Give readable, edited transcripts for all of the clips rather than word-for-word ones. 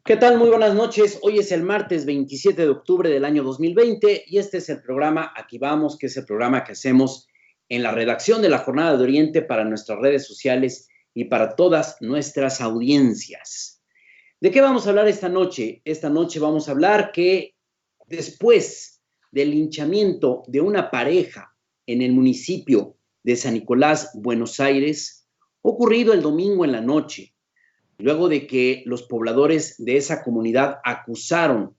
¿Qué tal? Muy buenas noches. Hoy es el martes 27 de octubre del año 2020 y este es el programa Aquí Vamos, que es el programa que hacemos en la redacción de la Jornada de Oriente para nuestras redes sociales y para todas nuestras audiencias. ¿De qué vamos a hablar esta noche? Esta noche vamos a hablar que después del linchamiento de una pareja en el municipio de San Nicolás, Buenos Aires, ocurrido el domingo en la noche, luego de que los pobladores de esa comunidad acusaron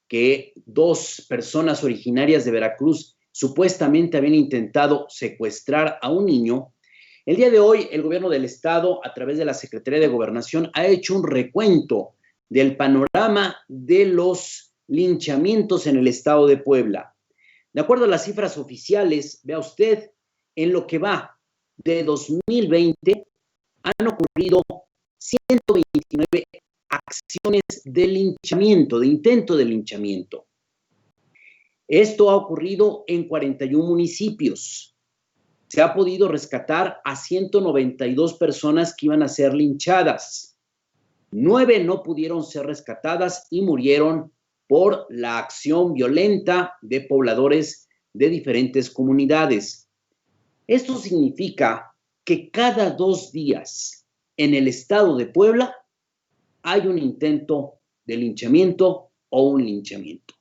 que dos personas originarias de Veracruz supuestamente habían intentado secuestrar a un niño. El día de hoy, el gobierno del estado, a través de la Secretaría de Gobernación, ha hecho un recuento del panorama de los linchamientos en el estado de Puebla. De acuerdo a las cifras oficiales, vea usted, en lo que va de 2020 han ocurrido 129 acciones de linchamiento, de intento de linchamiento. Esto ha ocurrido en 41 municipios. Se ha podido rescatar a 192 personas que iban a ser linchadas. 9 no pudieron ser rescatadas y murieron por la acción violenta de pobladores de diferentes comunidades. Esto significa que cada 2 días en el estado de Puebla hay un intento de linchamiento o un linchamiento.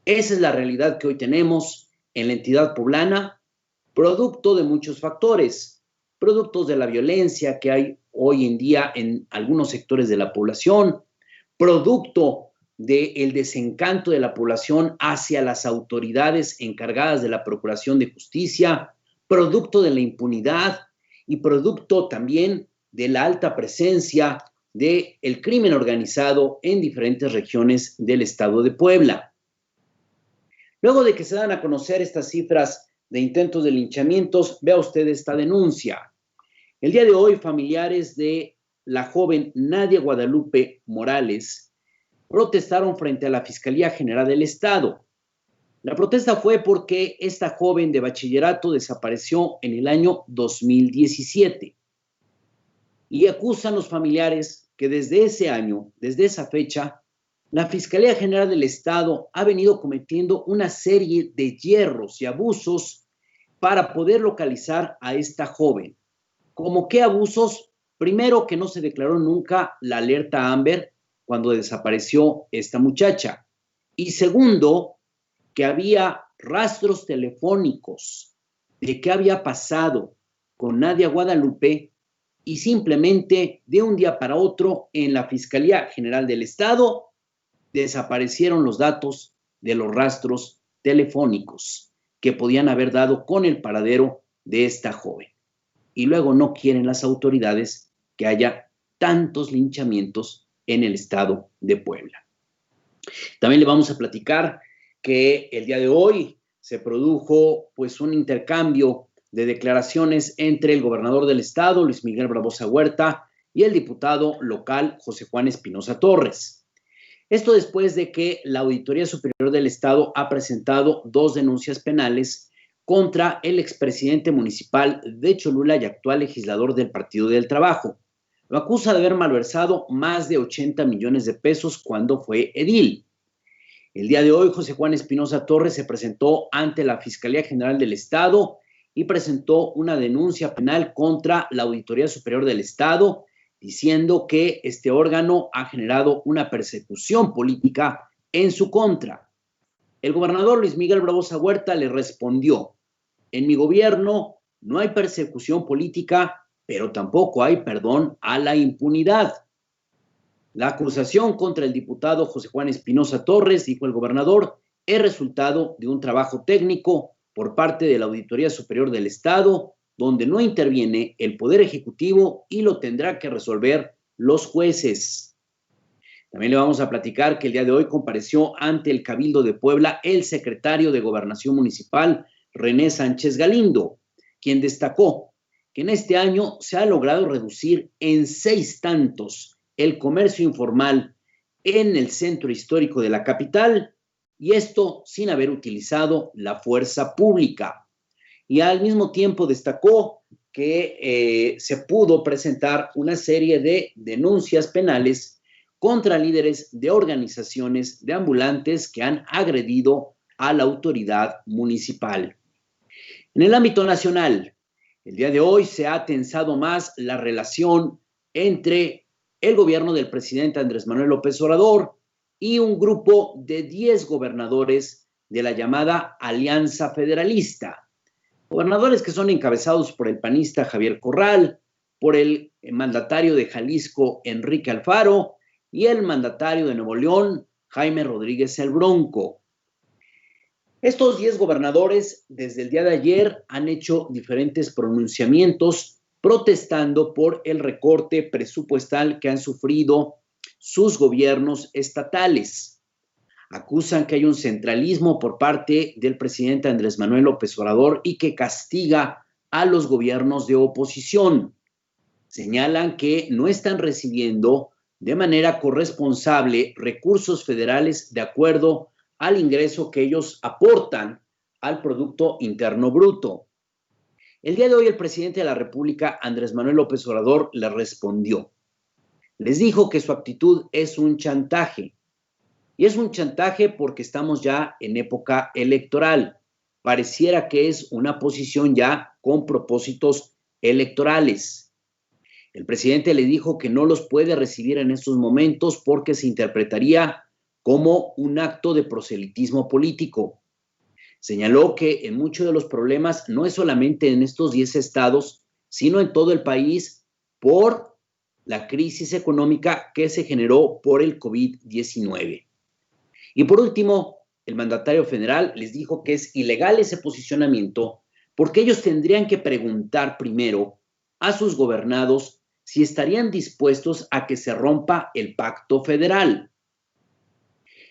Esa es la realidad que hoy tenemos en la entidad poblana, producto de muchos factores, productos de la violencia que hay hoy en día en algunos sectores de la población, producto del desencanto de la población hacia las autoridades encargadas de la procuración de justicia, producto de la impunidad y producto también de la alta presencia del crimen organizado en diferentes regiones del estado de Puebla. Luego de que se dan a conocer estas cifras de intentos de linchamientos, vea usted esta denuncia. El día de hoy, familiares de la joven Nadia Guadalupe Morales protestaron frente a la Fiscalía General del Estado. La protesta fue porque esta joven de bachillerato desapareció en el año 2017 y acusan los familiares que desde ese año, desde esa fecha, la Fiscalía General del Estado ha venido cometiendo una serie de hierros y abusos para poder localizar a esta joven. ¿Cómo qué abusos? Primero, que no se declaró nunca la alerta Amber cuando desapareció esta muchacha. Y segundo, que había rastros telefónicos de qué había pasado con Nadia Guadalupe y simplemente de un día para otro en la Fiscalía General del Estado desaparecieron los datos de los rastros telefónicos que podían haber dado con el paradero de esta joven. Y luego no quieren las autoridades que haya tantos linchamientos en el estado de Puebla. También le vamos a platicar que el día de hoy se produjo pues un intercambio de declaraciones entre el gobernador del estado, Luis Miguel Barbosa Huerta, y el diputado local, José Juan Espinoza Torres. Esto después de que la Auditoría Superior del Estado ha presentado 2 denuncias penales contra el expresidente municipal de Cholula y actual legislador del Partido del Trabajo. Lo acusa de haber malversado más de 80 millones de pesos cuando fue edil. El día de hoy, José Juan Espinoza Torres se presentó ante la Fiscalía General del Estado y presentó una denuncia penal contra la Auditoría Superior del Estado, diciendo que este órgano ha generado una persecución política en su contra. El gobernador Luis Miguel Barbosa Huerta le respondió: en mi gobierno no hay persecución política, pero tampoco hay perdón a la impunidad. La acusación contra el diputado José Juan Espinoza Torres, dijo el gobernador, es resultado de un trabajo técnico por parte de la Auditoría Superior del Estado, donde no interviene el Poder Ejecutivo y lo tendrá que resolver los jueces. También le vamos a platicar que el día de hoy compareció ante el Cabildo de Puebla el secretario de Gobernación Municipal, René Sánchez Galindo, quien destacó que en este año se ha logrado reducir en 6 tantos el comercio informal en el centro histórico de la capital, y esto sin haber utilizado la fuerza pública. Y al mismo tiempo destacó que se pudo presentar una serie de denuncias penales contra líderes de organizaciones de ambulantes que han agredido a la autoridad municipal. En el ámbito nacional, el día de hoy se ha tensado más la relación entre el gobierno del presidente Andrés Manuel López Obrador y un grupo de 10 gobernadores de la llamada Alianza Federalista. Gobernadores que son encabezados por el panista Javier Corral, por el mandatario de Jalisco, Enrique Alfaro, y el mandatario de Nuevo León, Jaime Rodríguez el Bronco. Estos 10 gobernadores, desde el día de ayer, han hecho diferentes pronunciamientos protestando por el recorte presupuestal que han sufrido sus gobiernos estatales. Acusan que hay un centralismo por parte del presidente Andrés Manuel López Obrador y que castiga a los gobiernos de oposición. Señalan que no están recibiendo de manera corresponsable recursos federales de acuerdo al ingreso que ellos aportan al Producto Interno Bruto. El día de hoy el presidente de la República, Andrés Manuel López Obrador, le respondió. Les dijo que su actitud es un chantaje. Y es un chantaje porque estamos ya en época electoral. Pareciera que es una posición ya con propósitos electorales. El presidente le dijo que no los puede recibir en estos momentos porque se interpretaría como un acto de proselitismo político. Señaló que en muchos de los problemas no es solamente en estos 10 estados, sino en todo el país por la crisis económica que se generó por el COVID-19. Y por último, el mandatario federal les dijo que es ilegal ese posicionamiento porque ellos tendrían que preguntar primero a sus gobernados si estarían dispuestos a que se rompa el pacto federal.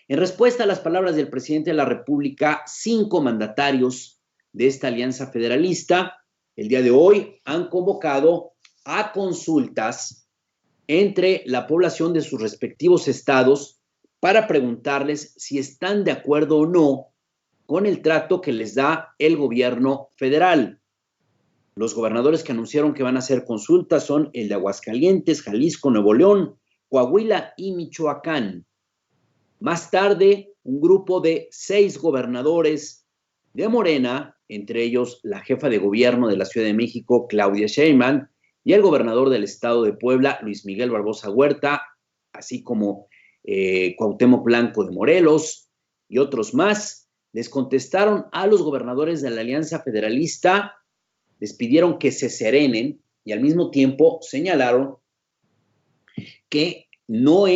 En respuesta a las palabras del presidente de la República, 5 mandatarios de esta alianza federalista, el día de hoy han convocado a consultas entre la población de sus respectivos estados para preguntarles si están de acuerdo o no con el trato que les da el gobierno federal. Los gobernadores que anunciaron que van a hacer consultas son el de Aguascalientes, Jalisco, Nuevo León, Coahuila y Michoacán. Más tarde, un grupo de 6 gobernadores de Morena, entre ellos la jefa de gobierno de la Ciudad de México, Claudia Sheinbaum, y el gobernador del estado de Puebla, Luis Miguel Barbosa Huerta, así como Cuauhtémoc Blanco de Morelos y otros más, les contestaron a los gobernadores de la Alianza Federalista, les pidieron que se serenen y al mismo tiempo señalaron que no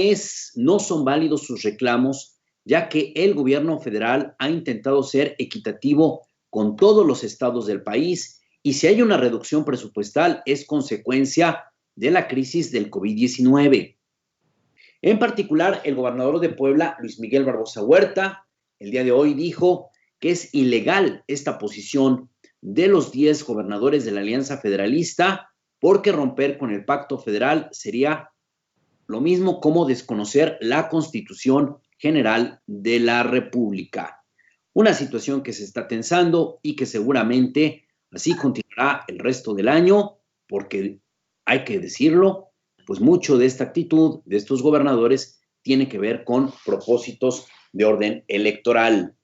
son válidos sus reclamos, ya que el gobierno federal ha intentado ser equitativo con todos los estados del país y si hay una reducción presupuestal es consecuencia de la crisis del COVID-19. En particular, el gobernador de Puebla, Luis Miguel Barbosa Huerta, el día de hoy dijo que es ilegal esta posición de los 10 gobernadores de la Alianza Federalista porque romper con el pacto federal sería lo mismo como desconocer la Constitución General de la República. Una situación que se está tensando y que seguramente así continuará el resto del año, porque hay que decirlo, pues mucho de esta actitud de estos gobernadores tiene que ver con propósitos de orden electoral.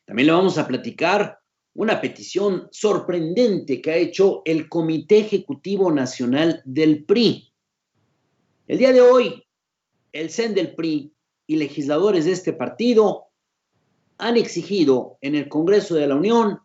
También le vamos a platicar una petición sorprendente que ha hecho el Comité Ejecutivo Nacional del PRI. El día de hoy, el CEN del PRI y legisladores de este partido han exigido en el Congreso de la Unión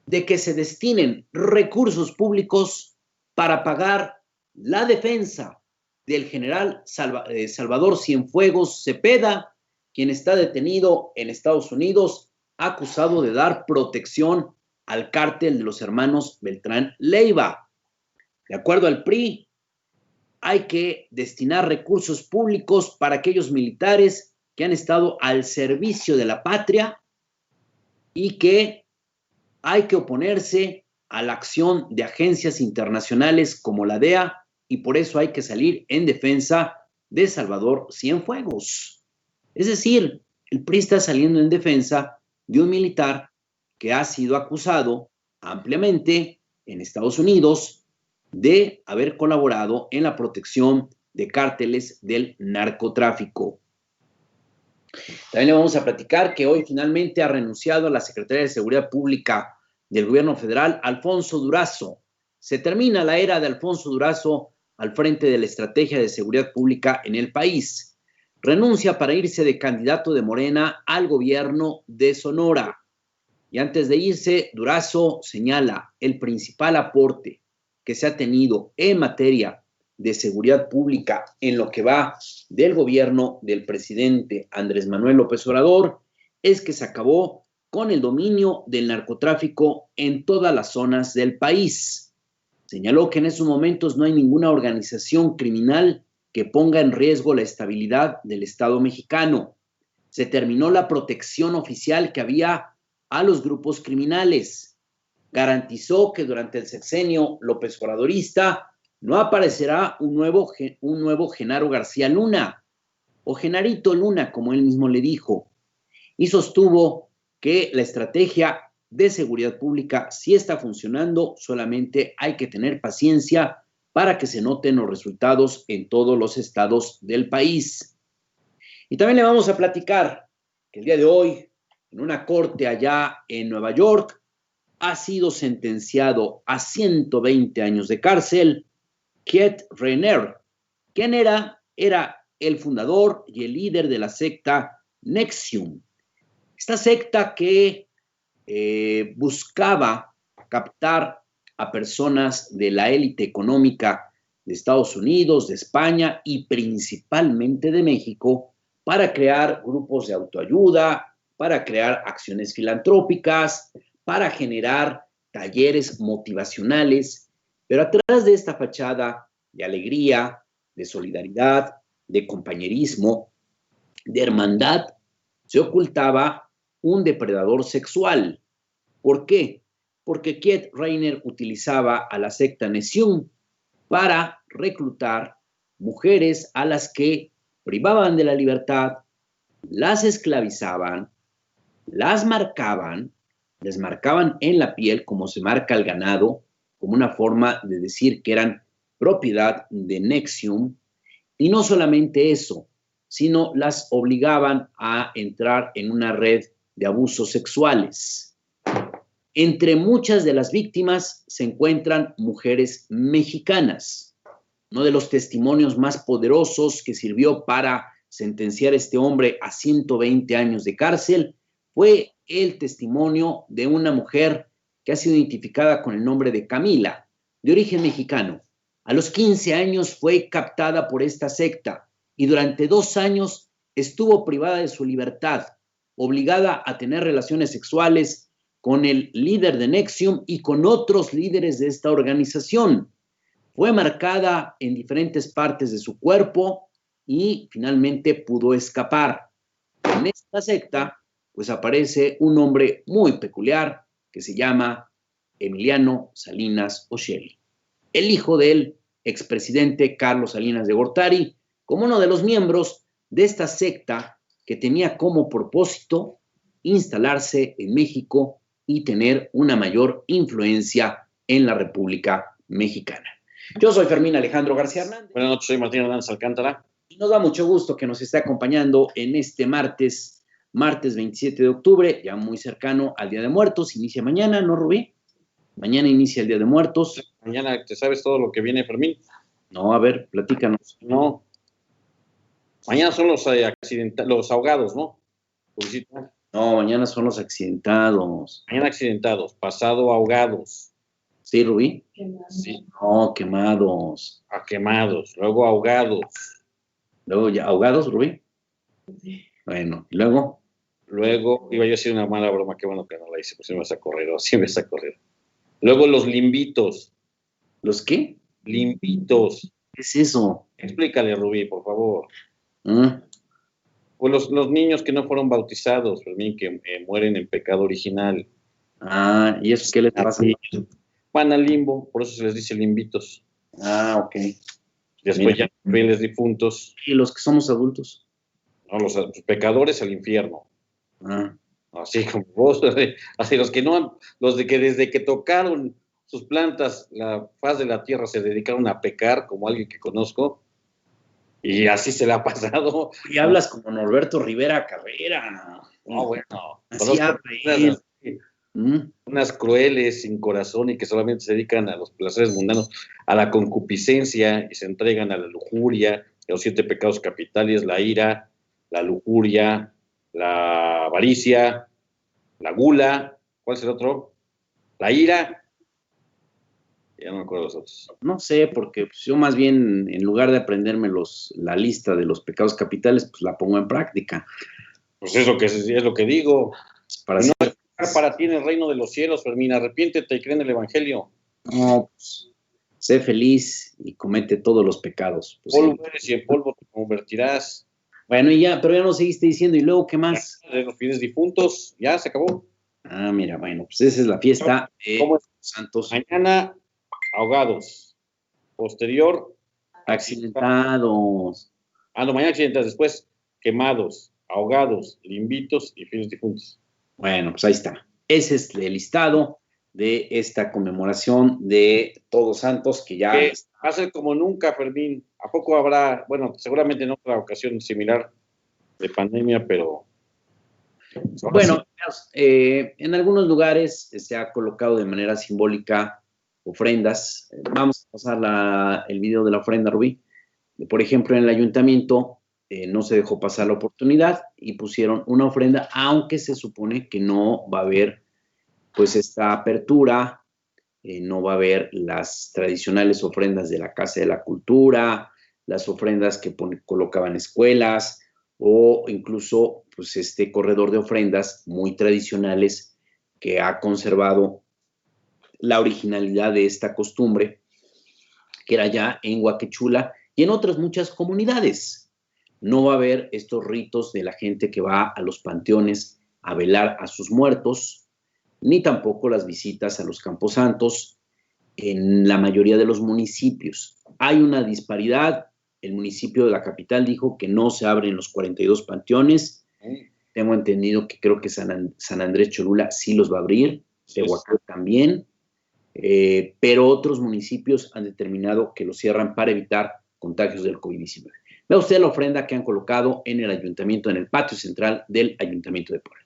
de que se destinen recursos públicos para pagar la defensa del general Salvador Cienfuegos Cepeda, quien está detenido en Estados Unidos, acusado de dar protección al cártel de los hermanos Beltrán Leiva. De acuerdo al PRI, hay que destinar recursos públicos para aquellos militares que han estado al servicio de la patria y que hay que oponerse a la acción de agencias internacionales como la DEA y por eso hay que salir en defensa de Salvador Cienfuegos. Es decir, el PRI está saliendo en defensa de un militar que ha sido acusado ampliamente en Estados Unidos de haber colaborado en la protección de cárteles del narcotráfico. También le vamos a platicar que hoy finalmente ha renunciado a la Secretaría de Seguridad Pública del Gobierno Federal, Alfonso Durazo. Se termina la era de Alfonso Durazo al frente de la estrategia de seguridad pública en el país. Renuncia para irse de candidato de Morena al gobierno de Sonora. Y antes de irse, Durazo señala el principal aporte que se ha tenido en materia de seguridad pública en lo que va del gobierno del presidente Andrés Manuel López Obrador es que se acabó con el dominio del narcotráfico en todas las zonas del país. Señaló que en esos momentos no hay ninguna organización criminal que ponga en riesgo la estabilidad del Estado mexicano. Se terminó la protección oficial que había a los grupos criminales. Garantizó que durante el sexenio López Obradorista no aparecerá un nuevo Genaro García Luna, o Genarito Luna, como él mismo le dijo, y sostuvo que la estrategia de seguridad pública sí está funcionando, solamente hay que tener paciencia para que se noten los resultados en todos los estados del país. Y también le vamos a platicar que el día de hoy, en una corte allá en Nueva York, ha sido sentenciado a 120 años de cárcel Keith Raniere. ¿Quién era? Era el fundador y el líder de la secta NXIVM. Esta secta que buscaba captar a personas de la élite económica de Estados Unidos, de España y principalmente de México para crear grupos de autoayuda, para crear acciones filantrópicas, para generar talleres motivacionales. Pero atrás de esta fachada de alegría, de solidaridad, de compañerismo, de hermandad, se ocultaba un depredador sexual. ¿Por qué? Porque Keith Raniere utilizaba a la secta NXIVM para reclutar mujeres a las que privaban de la libertad, las esclavizaban, las marcaban, les marcaban en la piel como se marca el ganado, como una forma de decir que eran propiedad de NXIVM, y no solamente eso, sino las obligaban a entrar en una red de abusos sexuales. Entre muchas de las víctimas se encuentran mujeres mexicanas. Uno de los testimonios más poderosos que sirvió para sentenciar a este hombre a 120 años de cárcel fue el testimonio de una mujer que ha sido identificada con el nombre de Camila, de origen mexicano. A los 15 años fue captada por esta secta y durante 2 años estuvo privada de su libertad, obligada a tener relaciones sexuales con el líder de NXIVM y con otros líderes de esta organización. Fue marcada en diferentes partes de su cuerpo y finalmente pudo escapar. En esta secta, pues aparece un hombre muy peculiar que se llama Emiliano Salinas Osheli, el hijo del expresidente Carlos Salinas de Gortari, como uno de los miembros de esta secta que tenía como propósito instalarse en México y tener una mayor influencia en la República Mexicana. Yo soy Fermín Alejandro García Hernández. Buenas noches, soy Martín Hernández Alcántara. Y nos da mucho gusto que nos esté acompañando en este martes 27 de octubre, ya muy cercano al Día de Muertos. Inicia mañana, ¿no, Rubí? Mañana inicia el Día de Muertos. Mañana, ¿te sabes todo lo que viene, Fermín? No, a ver, platícanos. No. Mañana son los ahogados, ¿no? Publicita. No, mañana son los accidentados. Mañana accidentados, pasado ahogados. ¿Sí, Rubí? Sí. No, quemados. Quemados, luego ahogados. Luego ya, ahogados, Rubí. Sí. Bueno, ¿y luego? Luego, iba yo a decir una mala broma, qué bueno que no la hice, pues sí me vas a correr, o sí me vas a correr. Luego los limbitos. ¿Los qué? Limbitos. ¿Qué es eso? Explícale, Rubí, por favor. ¿Ah? Pues los niños que no fueron bautizados, Fermín, que mueren en pecado original. Ah, ¿y eso qué les pasa? Van al limbo, por eso se les dice limbitos. Ah, ok. Después Mira. ya fieles difuntos. ¿Y los que somos adultos? No, los pecadores al infierno. Ah, Así como vos, así los que no, los de que desde que tocaron sus plantas, la faz de la tierra se dedicaron a pecar, como alguien que conozco, Y así se le ha pasado. Y hablas como Norberto Rivera Carrera. No, bueno. Así habla él. Unas crueles, sin corazón y que solamente se dedican a los placeres mundanos, a la concupiscencia y se entregan a la lujuria, a los 7 pecados capitales, la ira, la lujuria, la avaricia, la gula. ¿Cuál es el otro? La ira. Ya no me acuerdo los otros. No sé, porque pues, yo más bien, en lugar de aprenderme la lista de los pecados capitales, pues la pongo en práctica. Pues es lo que digo. Para no hay lugar para ti en el reino de los cielos, Fermín. Arrepiéntete y cree en el Evangelio. No, pues, sé feliz y comete todos los pecados. Pues, polvo eres y en polvo te convertirás. Bueno, y ya, pero ya nos seguiste diciendo, ¿y luego qué más? De los fieles difuntos, ya se acabó. Ah, mira, bueno, pues esa es la fiesta de ¿Cómo Santos. Mañana, ahogados. Posterior, accidentados. No, mañana accidentados. Después, quemados, ahogados, limbitos y fieles difuntos. Bueno, pues ahí está. Ese es el listado de esta conmemoración de Todos Santos que ya... va a ser como nunca, Fermín. ¿A poco habrá, bueno, seguramente en otra ocasión similar de pandemia, pero... Bueno, en algunos lugares se ha colocado de manera simbólica ofrendas. Vamos a pasar el video de la ofrenda, Rubí. Por ejemplo, en el ayuntamiento no se dejó pasar la oportunidad y pusieron una ofrenda, aunque se supone que no va a haber pues esta apertura, no va a haber las tradicionales ofrendas de la Casa de la Cultura, las ofrendas que colocaban escuelas o incluso pues este corredor de ofrendas muy tradicionales que ha conservado la originalidad de esta costumbre, que era ya en Huaquechula y en otras muchas comunidades. No va a haber estos ritos de la gente que va a los panteones a velar a sus muertos, ni tampoco las visitas a los camposantos en la mayoría de los municipios. Hay una disparidad. El municipio de la capital dijo que no se abren los 42 panteones. Tengo entendido que creo que San Andrés Cholula sí los va a abrir, Tehuacán también, pero otros municipios han determinado que los cierran para evitar contagios del COVID-19. Vea usted la ofrenda que han colocado en el ayuntamiento, en el patio central del Ayuntamiento de Puebla.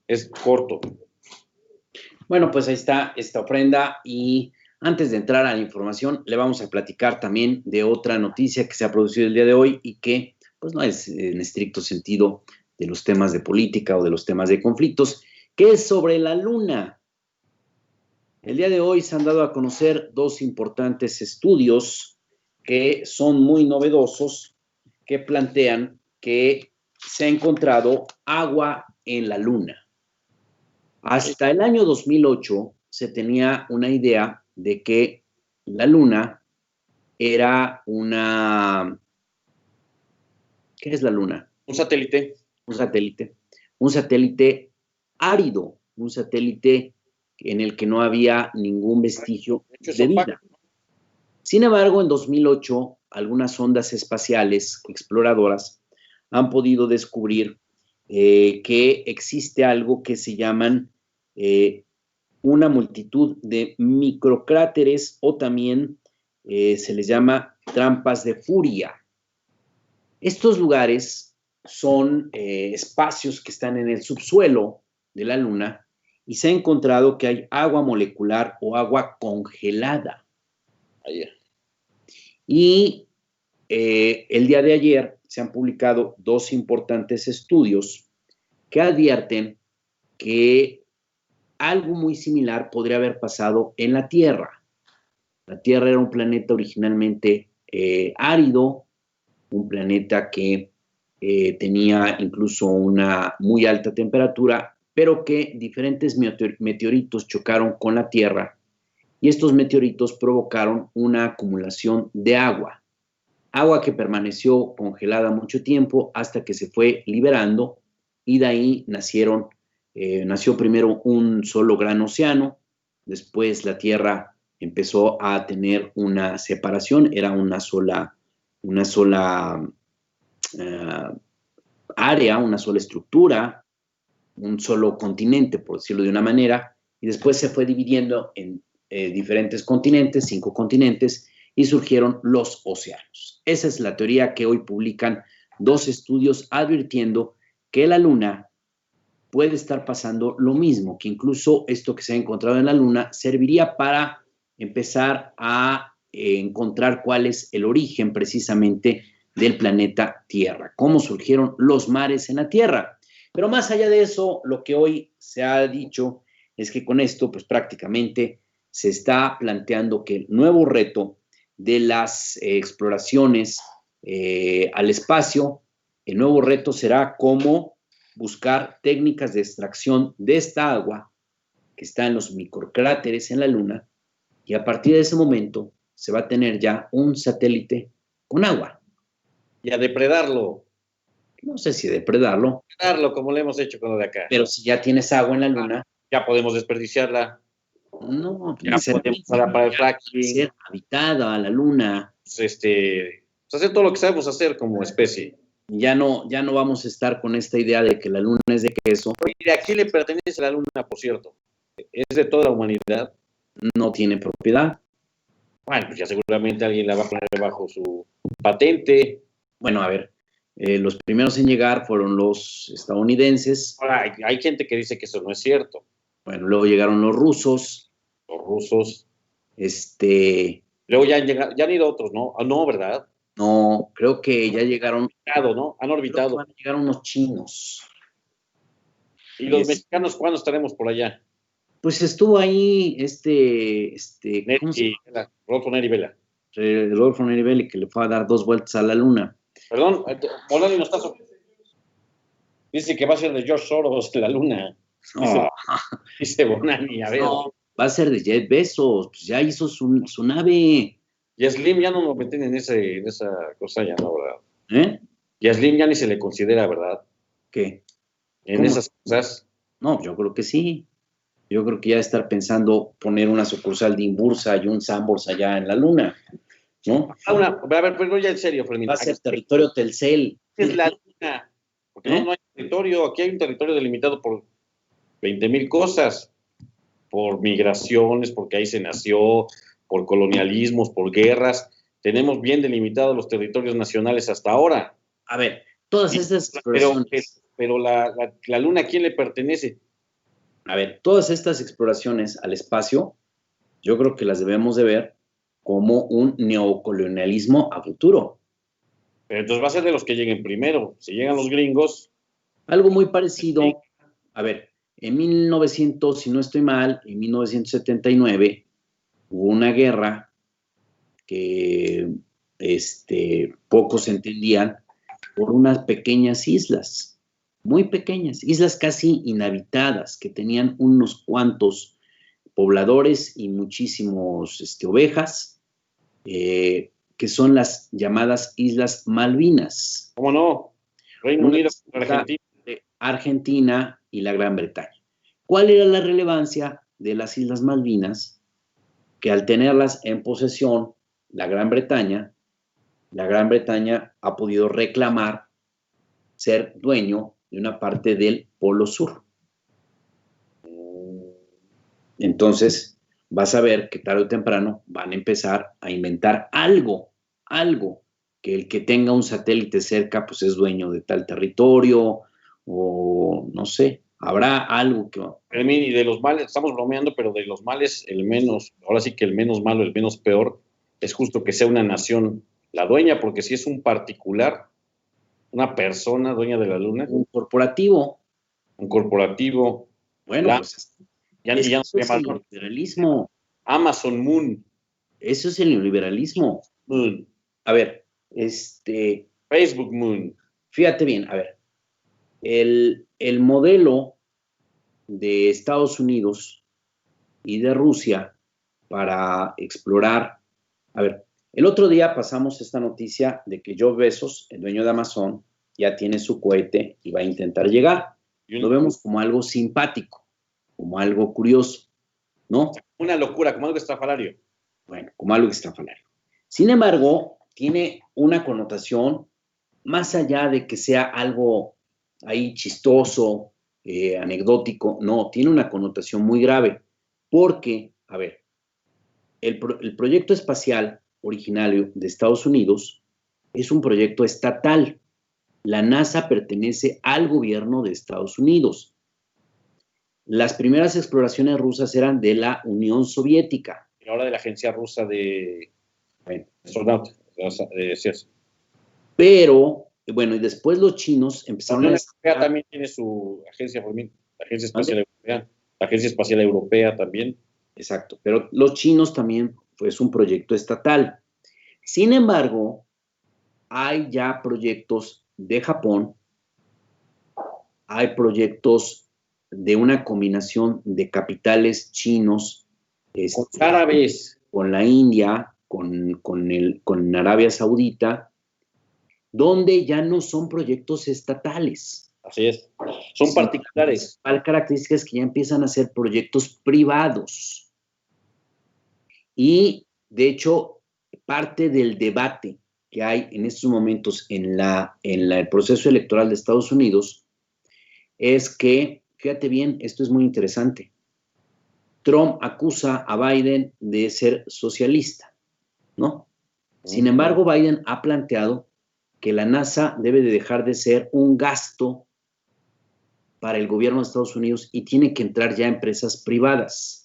Es corto. Bueno, pues ahí está esta ofrenda y antes de entrar a la información, le vamos a platicar también de otra noticia que se ha producido el día de hoy y que pues no es en estricto sentido de los temas de política o de los temas de conflictos, que es sobre la luna. El día de hoy se han dado a conocer 2 importantes estudios que son muy novedosos, que plantean que se ha encontrado agua en la luna. Hasta el año 2008 se tenía una idea de que la luna era una... ¿Qué es la luna? Un satélite. Un satélite. Un satélite árido, un satélite en el que no había ningún vestigio de vida. Sin embargo, en 2008, algunas sondas espaciales exploradoras han podido descubrir que existe algo que se llaman una multitud de microcráteres o también se les llama trampas de Furia. Estos lugares son espacios que están en el subsuelo de la Luna y se ha encontrado que hay agua molecular o agua congelada. Y el día de ayer se han publicado dos importantes estudios que advierten que algo muy similar podría haber pasado en la Tierra. La Tierra era un planeta originalmente árido, un planeta que tenía incluso una muy alta temperatura, pero que diferentes meteoritos chocaron con la Tierra y estos meteoritos provocaron una acumulación de agua. Agua que permaneció congelada mucho tiempo hasta que se fue liberando y de ahí nació primero un solo gran océano, después la Tierra empezó a tener una separación, era una sola área, una sola estructura, un solo continente, por decirlo de una manera, y después se fue dividiendo en diferentes continentes, 5 continentes, y surgieron los océanos. Esa es la teoría que hoy publican dos estudios advirtiendo que la Luna puede estar pasando lo mismo, que incluso esto que se ha encontrado en la Luna serviría para empezar a encontrar cuál es el origen precisamente del planeta Tierra, cómo surgieron los mares en la Tierra. Pero más allá de eso, lo que hoy se ha dicho es que con esto, pues prácticamente se está planteando que el nuevo reto de las exploraciones al espacio, el nuevo reto será cómo buscar técnicas de extracción de esta agua que está en los microcráteres en la Luna, y a partir de ese momento se va a tener ya un satélite con agua. Y a depredarlo. No sé si depredarlo. Depredarlo, como lo hemos hecho con lo de acá. Pero si ya tienes agua en la Luna. Ya podemos desperdiciarla. No, ya podemos usarla para el fracking. Ser habitada la Luna. Pues hacer todo lo que sabemos hacer como especie. Ya no vamos a estar con esta idea de que la Luna es de queso. Oye, ¿a quién le pertenece la Luna, por cierto? ¿Es de toda la humanidad? No tiene propiedad. Bueno, pues ya seguramente alguien la va a poner bajo su patente. Bueno, a ver, los primeros en llegar fueron los estadounidenses. Ahora, hay gente que dice que eso no es cierto. Bueno, luego llegaron los rusos. Los rusos. Luego ya han llegado, ya han ido otros, ¿no? No, ¿verdad? No, creo que ya llegaron. ¿No? Han orbitado. Van a llegar unos chinos. ¿Y los mexicanos cuándo estaremos por allá? Pues estuvo ahí Rodolfo Neri Vela. Rodolfo Neri Vela, que le fue a dar 2 vueltas a la Luna. Perdón, Bonani nos está... Dice que va a ser de George Soros la Luna. Dice Bonani, a ver. No, va a ser de Jeff Bezos, pues ya hizo su nave. Y a Slim ya no lo meten en esa cosa ya, ¿no? ¿Verdad? Y a Slim ya ni se le considera, ¿verdad? ¿Qué? En esas cosas. No, yo creo que sí. Yo creo que ya estar pensando poner una sucursal de Inbursa y un Sanborns allá en la Luna, ¿no? A ver, pero ya en serio, Fermín. Va a ser territorio Telcel. Es la Luna. Porque no hay territorio. Aquí hay un territorio delimitado por 20,000 cosas. Por migraciones, porque ahí se nació, por colonialismos, por guerras. Tenemos bien delimitados los territorios nacionales hasta ahora. A ver, todas estas exploraciones... Pero la Luna, ¿a quién le pertenece? A ver, todas estas exploraciones al espacio, yo creo que las debemos de ver como un neocolonialismo a futuro. Pero entonces va a ser de los que lleguen primero. Si llegan los gringos... Algo muy parecido. A ver, en 1900, si no estoy mal, en 1979, hubo una guerra que pocos entendían por unas pequeñas islas, muy pequeñas, islas casi inhabitadas, que tenían unos cuantos pobladores y muchísimos ovejas, que son las llamadas Islas Malvinas. ¿Cómo no? Reino Unido, Argentina. Argentina y la Gran Bretaña. ¿Cuál era la relevancia de las Islas Malvinas? Que al tenerlas en posesión la Gran Bretaña ha podido reclamar ser dueño de una parte del Polo Sur. Entonces, vas a ver que tarde o temprano van a empezar a inventar algo que el que tenga un satélite cerca, pues es dueño de tal territorio, o no sé, habrá algo que... Y de los males, estamos bromeando, pero de los males, el menos, ahora sí que el menos malo, el menos peor, es justo que sea una nación la dueña, porque si es un particular, una persona dueña de la luna, Un corporativo. un corporativo, Bueno, pues ya eso no se es llama el neoliberalismo. Amazon Moon, Eso es el neoliberalismo. Moon, A ver, Facebook Moon. fíjate bien, a ver, el modelo de Estados Unidos y de Rusia para explorar, a ver, el otro día pasamos esta noticia de que Jeff Bezos, el dueño de Amazon, ya tiene su cohete y va a intentar llegar. Lo vemos como algo simpático, como algo curioso, ¿no? Una locura, como algo estrafalario. Bueno, como algo estrafalario. Sin embargo, tiene una connotación más allá de que sea algo ahí chistoso, anecdótico, no, tiene una connotación muy grave, porque, a ver, el proyecto espacial originario de Estados Unidos es un proyecto estatal. La NASA pertenece al gobierno de Estados Unidos. Las primeras exploraciones rusas eran de la Unión Soviética. Y ahora de la agencia rusa de astronautas. Pero, bueno, y después los chinos empezaron La a... Unión Europea también tiene su agencia, la Agencia Espacial Europea. La Agencia Espacial Europea también. Exacto, pero los chinos también es un proyecto estatal. Sin embargo, hay ya proyectos de Japón, hay proyectos de una combinación de capitales chinos, con árabes, con la India, con Arabia Saudita, donde ya no son proyectos estatales. Así es, son particulares. La característica es que ya empiezan a ser proyectos privados. Y, de hecho, parte del debate que hay en estos momentos en el proceso electoral de Estados Unidos es que, fíjate bien, esto es muy interesante, Trump acusa a Biden de ser socialista, ¿no? Sin embargo, Biden ha planteado que la NASA debe de dejar de ser un gasto para el gobierno de Estados Unidos y tiene que entrar ya empresas privadas.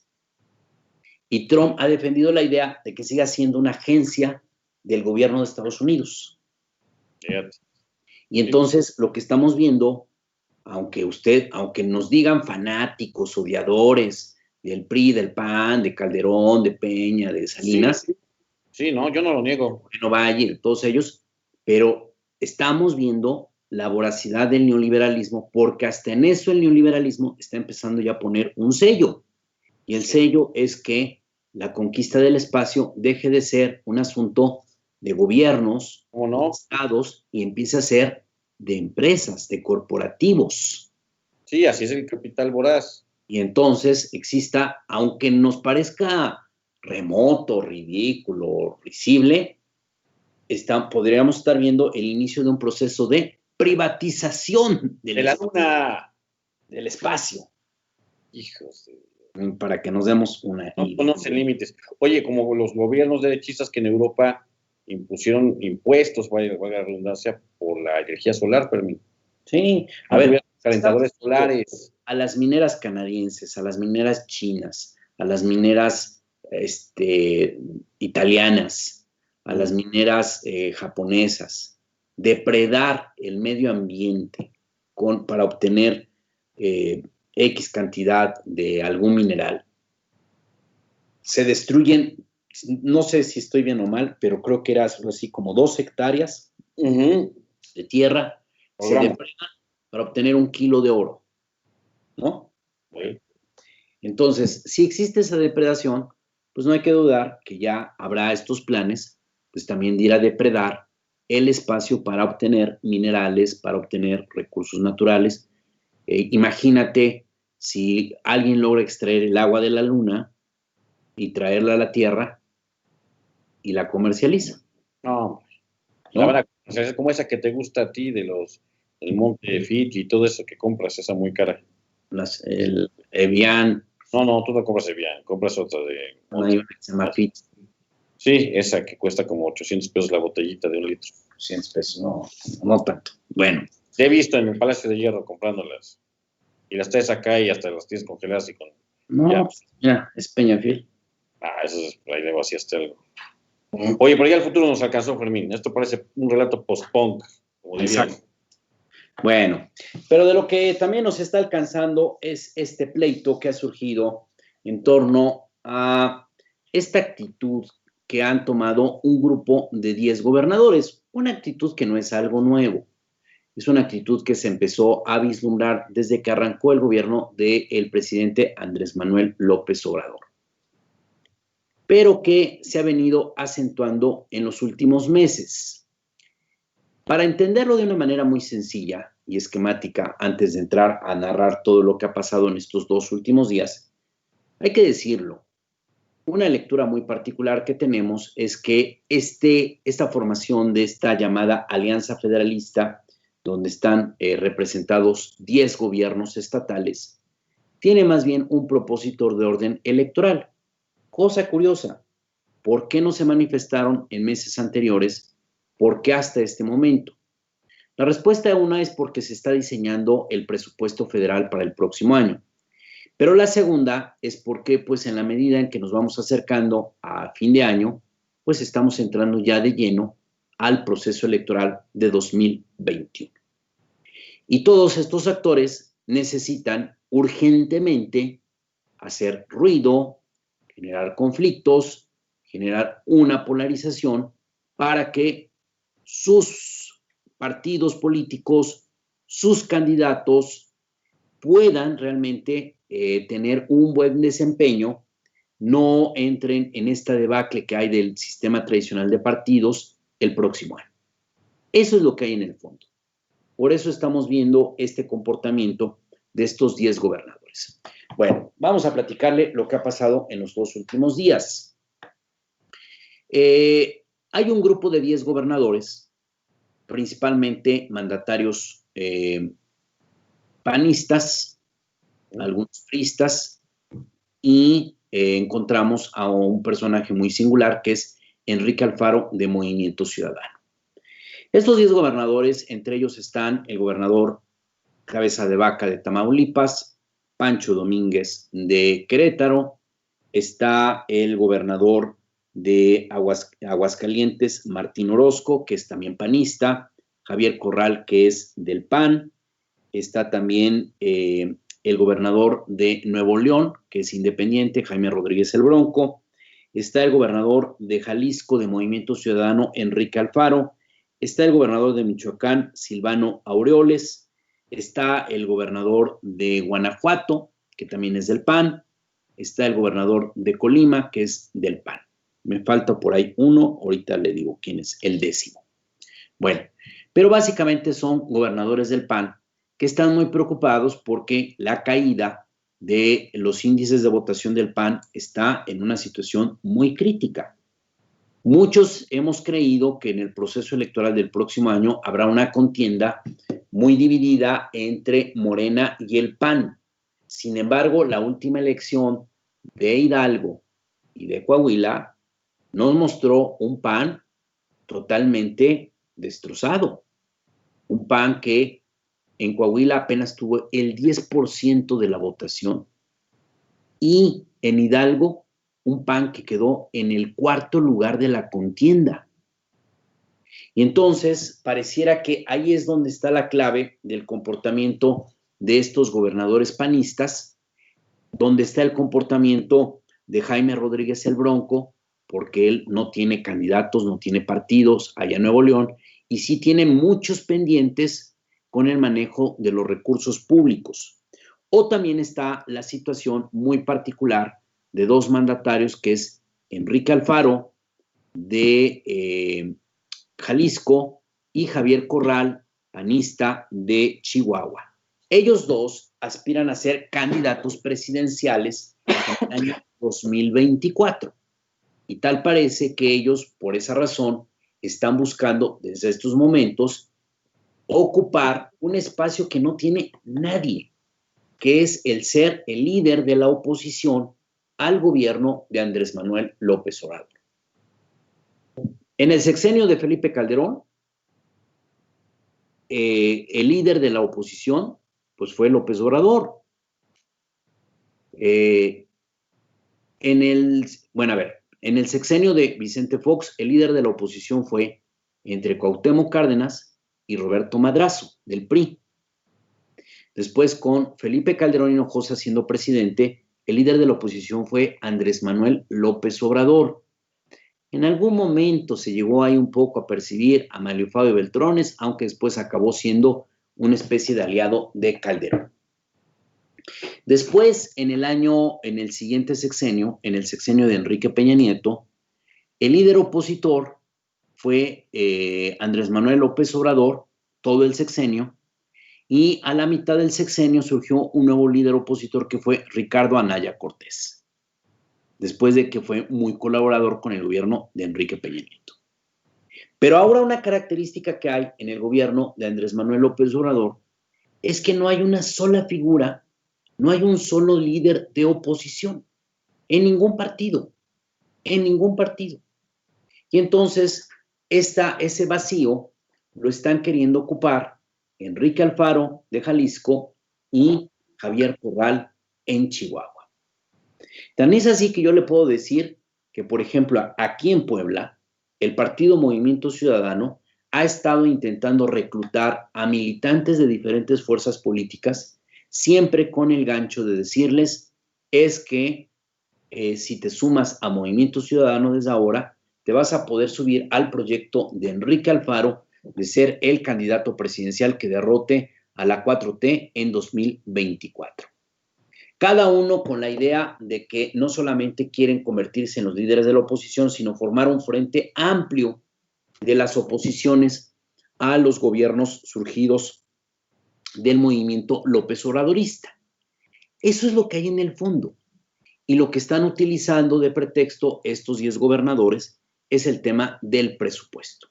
Y Trump ha defendido la idea de que siga siendo una agencia del gobierno de Estados Unidos. Y entonces lo que estamos viendo, aunque nos digan fanáticos, odiadores del PRI, del PAN, de Calderón, de Peña, de Salinas. Sí, no, yo no lo niego. Bueno, Valle, de todos ellos, pero estamos viendo la voracidad del neoliberalismo, porque hasta en eso el neoliberalismo está empezando ya a poner un sello. Y el sello es que la conquista del espacio deje de ser un asunto de gobiernos, de estados, y empiece a ser de empresas, de corporativos. Sí, así es el capital voraz. Y entonces exista, aunque nos parezca remoto, ridículo, risible, podríamos estar viendo el inicio de un proceso de privatización de la luna, del espacio. Hijos de... Para que nos demos una idea. No conocen límites. Oye, como los gobiernos derechistas que en Europa impusieron impuestos, valga la redundancia, por la energía solar, Fermín. Sí, a ver, calentadores solares. A las mineras canadienses, a las mineras chinas, a las mineras italianas, a las mineras japonesas, depredar el medio ambiente para obtener X cantidad de algún mineral. Se destruyen, no sé si estoy bien o mal, pero creo que era así como 2 hectáreas de tierra, se depredan para obtener 1 kilo de oro, ¿no? Entonces, si existe esa depredación, pues no hay que dudar que ya habrá estos planes, pues también de ir a depredar el espacio para obtener minerales, para obtener recursos naturales. Imagínate si alguien logra extraer el agua de la luna y traerla a la Tierra y la comercializa. No, la verdad, es como esa que te gusta a ti del monte de Fiji y todo eso que compras, esa muy cara. El Evian. No, tú no compras Evian, compras otra de... Hay una que se llama Fiji. Sí, esa que cuesta como 800 pesos la botellita de 1 litro. $800, no tanto. Bueno. Te he visto en el Palacio de Hierro comprándolas. Y las traes acá y hasta las tienes congeladas y con... No, mira, es Peñafiel. Eso es, ahí negociaste algo. Oye, pero ya el futuro nos alcanzó, Fermín. Esto parece un relato post-punk, como dirían. Exacto. Bueno, pero de lo que también nos está alcanzando es este pleito que ha surgido en torno a esta actitud que han tomado un grupo de 10 gobernadores. Una actitud que no es algo nuevo. Es una actitud que se empezó a vislumbrar desde que arrancó el gobierno del presidente Andrés Manuel López Obrador, pero que se ha venido acentuando en los últimos meses. Para entenderlo de una manera muy sencilla y esquemática, antes de entrar a narrar todo lo que ha pasado en estos 2 últimos días, hay que decirlo. Una lectura muy particular que tenemos es que esta formación de esta llamada Alianza Federalista, donde están representados 10 gobiernos estatales, tiene más bien un propósito de orden electoral. Cosa curiosa, ¿por qué no se manifestaron en meses anteriores? ¿Por qué hasta este momento? La respuesta una es porque se está diseñando el presupuesto federal para el próximo año. Pero la segunda es porque, pues, en la medida en que nos vamos acercando a fin de año, pues estamos entrando ya de lleno al proceso electoral de 2021. Y todos estos actores necesitan urgentemente hacer ruido, generar conflictos, generar una polarización para que sus partidos políticos, sus candidatos puedan realmente tener un buen desempeño, no entren en esta debacle que hay del sistema tradicional de partidos el próximo año. Eso es lo que hay en el fondo. Por eso estamos viendo este comportamiento de estos 10 gobernadores. Bueno, vamos a platicarle lo que ha pasado en los 2 últimos días. Hay un grupo de 10 gobernadores, principalmente mandatarios panistas, algunos priistas, y encontramos a un personaje muy singular que es Enrique Alfaro de Movimiento Ciudadano. Estos 10 gobernadores, entre ellos están el gobernador Cabeza de Vaca de Tamaulipas, Pancho Domínguez de Querétaro, está el gobernador de Aguascalientes, Martín Orozco, que es también panista, Javier Corral, que es del PAN, está también el gobernador de Nuevo León, que es independiente, Jaime Rodríguez el Bronco, está el gobernador de Jalisco de Movimiento Ciudadano, Enrique Alfaro, está el gobernador de Michoacán, Silvano Aureoles, está el gobernador de Guanajuato, que también es del PAN, está el gobernador de Colima, que es del PAN. Me falta por ahí uno, ahorita le digo quién es el 10º. Bueno, pero básicamente son gobernadores del PAN que están muy preocupados porque la caída de los índices de votación del PAN está en una situación muy crítica. Muchos hemos creído que en el proceso electoral del próximo año habrá una contienda muy dividida entre Morena y el PAN. Sin embargo, la última elección de Hidalgo y de Coahuila nos mostró un PAN totalmente destrozado. Un PAN que en Coahuila apenas tuvo el 10% de la votación y en Hidalgo un PAN que quedó en el 4º lugar de la contienda. Y entonces pareciera que ahí es donde está la clave del comportamiento de estos gobernadores panistas, donde está el comportamiento de Jaime Rodríguez el Bronco, porque él no tiene candidatos, no tiene partidos allá en Nuevo León, y sí tiene muchos pendientes con el manejo de los recursos públicos. O también está la situación muy particular de 2 mandatarios, que es Enrique Alfaro de Jalisco y Javier Corral, panista de Chihuahua. Ellos 2 aspiran a ser candidatos presidenciales en el año 2024. Y tal parece que ellos, por esa razón, están buscando desde estos momentos ocupar un espacio que no tiene nadie, que es el ser el líder de la oposición al gobierno de Andrés Manuel López Obrador. En el sexenio de Felipe Calderón, el líder de la oposición, pues fue López Obrador. En el sexenio de Vicente Fox, el líder de la oposición fue entre Cuauhtémoc Cárdenas y Roberto Madrazo, del PRI. Después, con Felipe Calderón Hinojosa siendo presidente, el líder de la oposición fue Andrés Manuel López Obrador. En algún momento se llegó ahí un poco a percibir a Manlio Fabio Beltrones, aunque después acabó siendo una especie de aliado de Calderón. Después, en el siguiente sexenio, en el sexenio de Enrique Peña Nieto, el líder opositor fue Andrés Manuel López Obrador, todo el sexenio, y a la mitad del sexenio surgió un nuevo líder opositor que fue Ricardo Anaya Cortés, después de que fue muy colaborador con el gobierno de Enrique Peña Nieto. Pero ahora una característica que hay en el gobierno de Andrés Manuel López Obrador es que no hay una sola figura, no hay un solo líder de oposición en ningún partido, en ningún partido. Y entonces ese vacío lo están queriendo ocupar Enrique Alfaro de Jalisco y Javier Corral en Chihuahua. Tan es así que yo le puedo decir que, por ejemplo, aquí en Puebla, el partido Movimiento Ciudadano ha estado intentando reclutar a militantes de diferentes fuerzas políticas, siempre con el gancho de decirles, es que si te sumas a Movimiento Ciudadano desde ahora, te vas a poder subir al proyecto de Enrique Alfaro de ser el candidato presidencial que derrote a la 4T en 2024. Cada uno con la idea de que no solamente quieren convertirse en los líderes de la oposición, sino formar un frente amplio de las oposiciones a los gobiernos surgidos del movimiento López Obradorista. Eso es lo que hay en el fondo. Y lo que están utilizando de pretexto estos 10 gobernadores es el tema del presupuesto.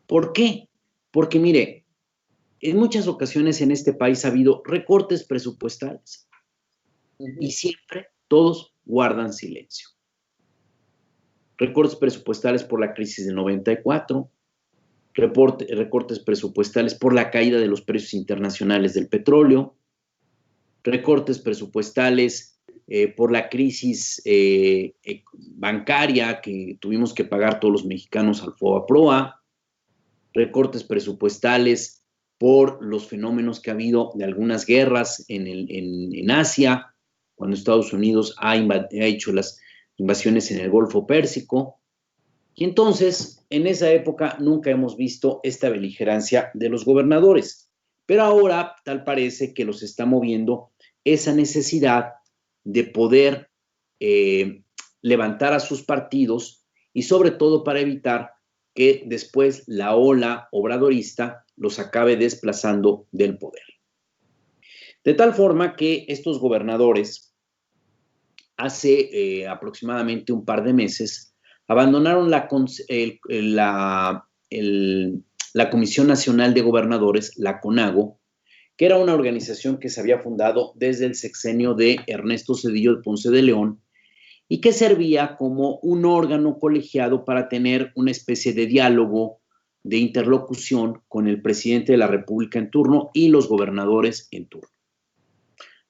¿Por qué? Porque mire, en muchas ocasiones en este país ha habido recortes presupuestales y siempre todos guardan silencio. Recortes presupuestales por la crisis del 94, recortes presupuestales por la caída de los precios internacionales del petróleo, recortes presupuestales por la crisis bancaria que tuvimos que pagar todos los mexicanos al FOBAPROA, recortes presupuestales por los fenómenos que ha habido de algunas guerras en Asia, cuando Estados Unidos ha hecho las invasiones en el Golfo Pérsico. Y entonces, en esa época nunca hemos visto esta beligerancia de los gobernadores. Pero ahora tal parece que los está moviendo esa necesidad de poder levantar a sus partidos y sobre todo para evitar que después la ola obradorista los acabe desplazando del poder. De tal forma que estos gobernadores hace aproximadamente un par de meses abandonaron la Comisión Nacional de Gobernadores, la CONAGO, que era una organización que se había fundado desde el sexenio de Ernesto Zedillo de Ponce de León y que servía como un órgano colegiado para tener una especie de diálogo, de interlocución con el presidente de la República en turno y los gobernadores en turno.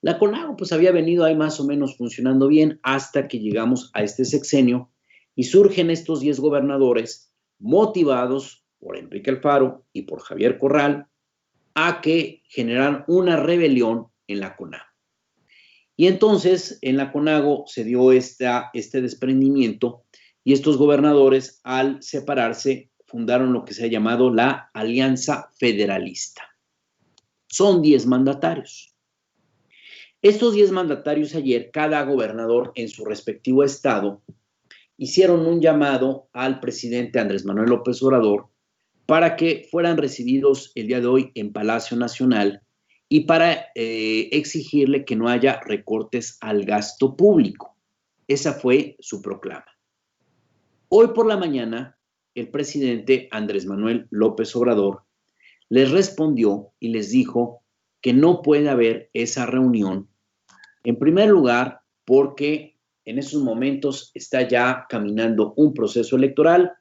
La CONAGO pues había venido ahí más o menos funcionando bien hasta que llegamos a este sexenio y surgen estos 10 gobernadores motivados por Enrique Alfaro y por Javier Corral a que generaran una rebelión en la CONAGO. Y entonces en la CONAGO se dio este desprendimiento y estos gobernadores al separarse fundaron lo que se ha llamado la Alianza Federalista. Son 10 mandatarios. Estos 10 mandatarios ayer, cada gobernador en su respectivo estado, hicieron un llamado al presidente Andrés Manuel López Obrador para que fueran recibidos el día de hoy en Palacio Nacional y para exigirle que no haya recortes al gasto público. Esa fue su proclama. Hoy por la mañana, el presidente Andrés Manuel López Obrador les respondió y les dijo que no puede haber esa reunión, en primer lugar, porque en esos momentos está ya caminando un proceso electoral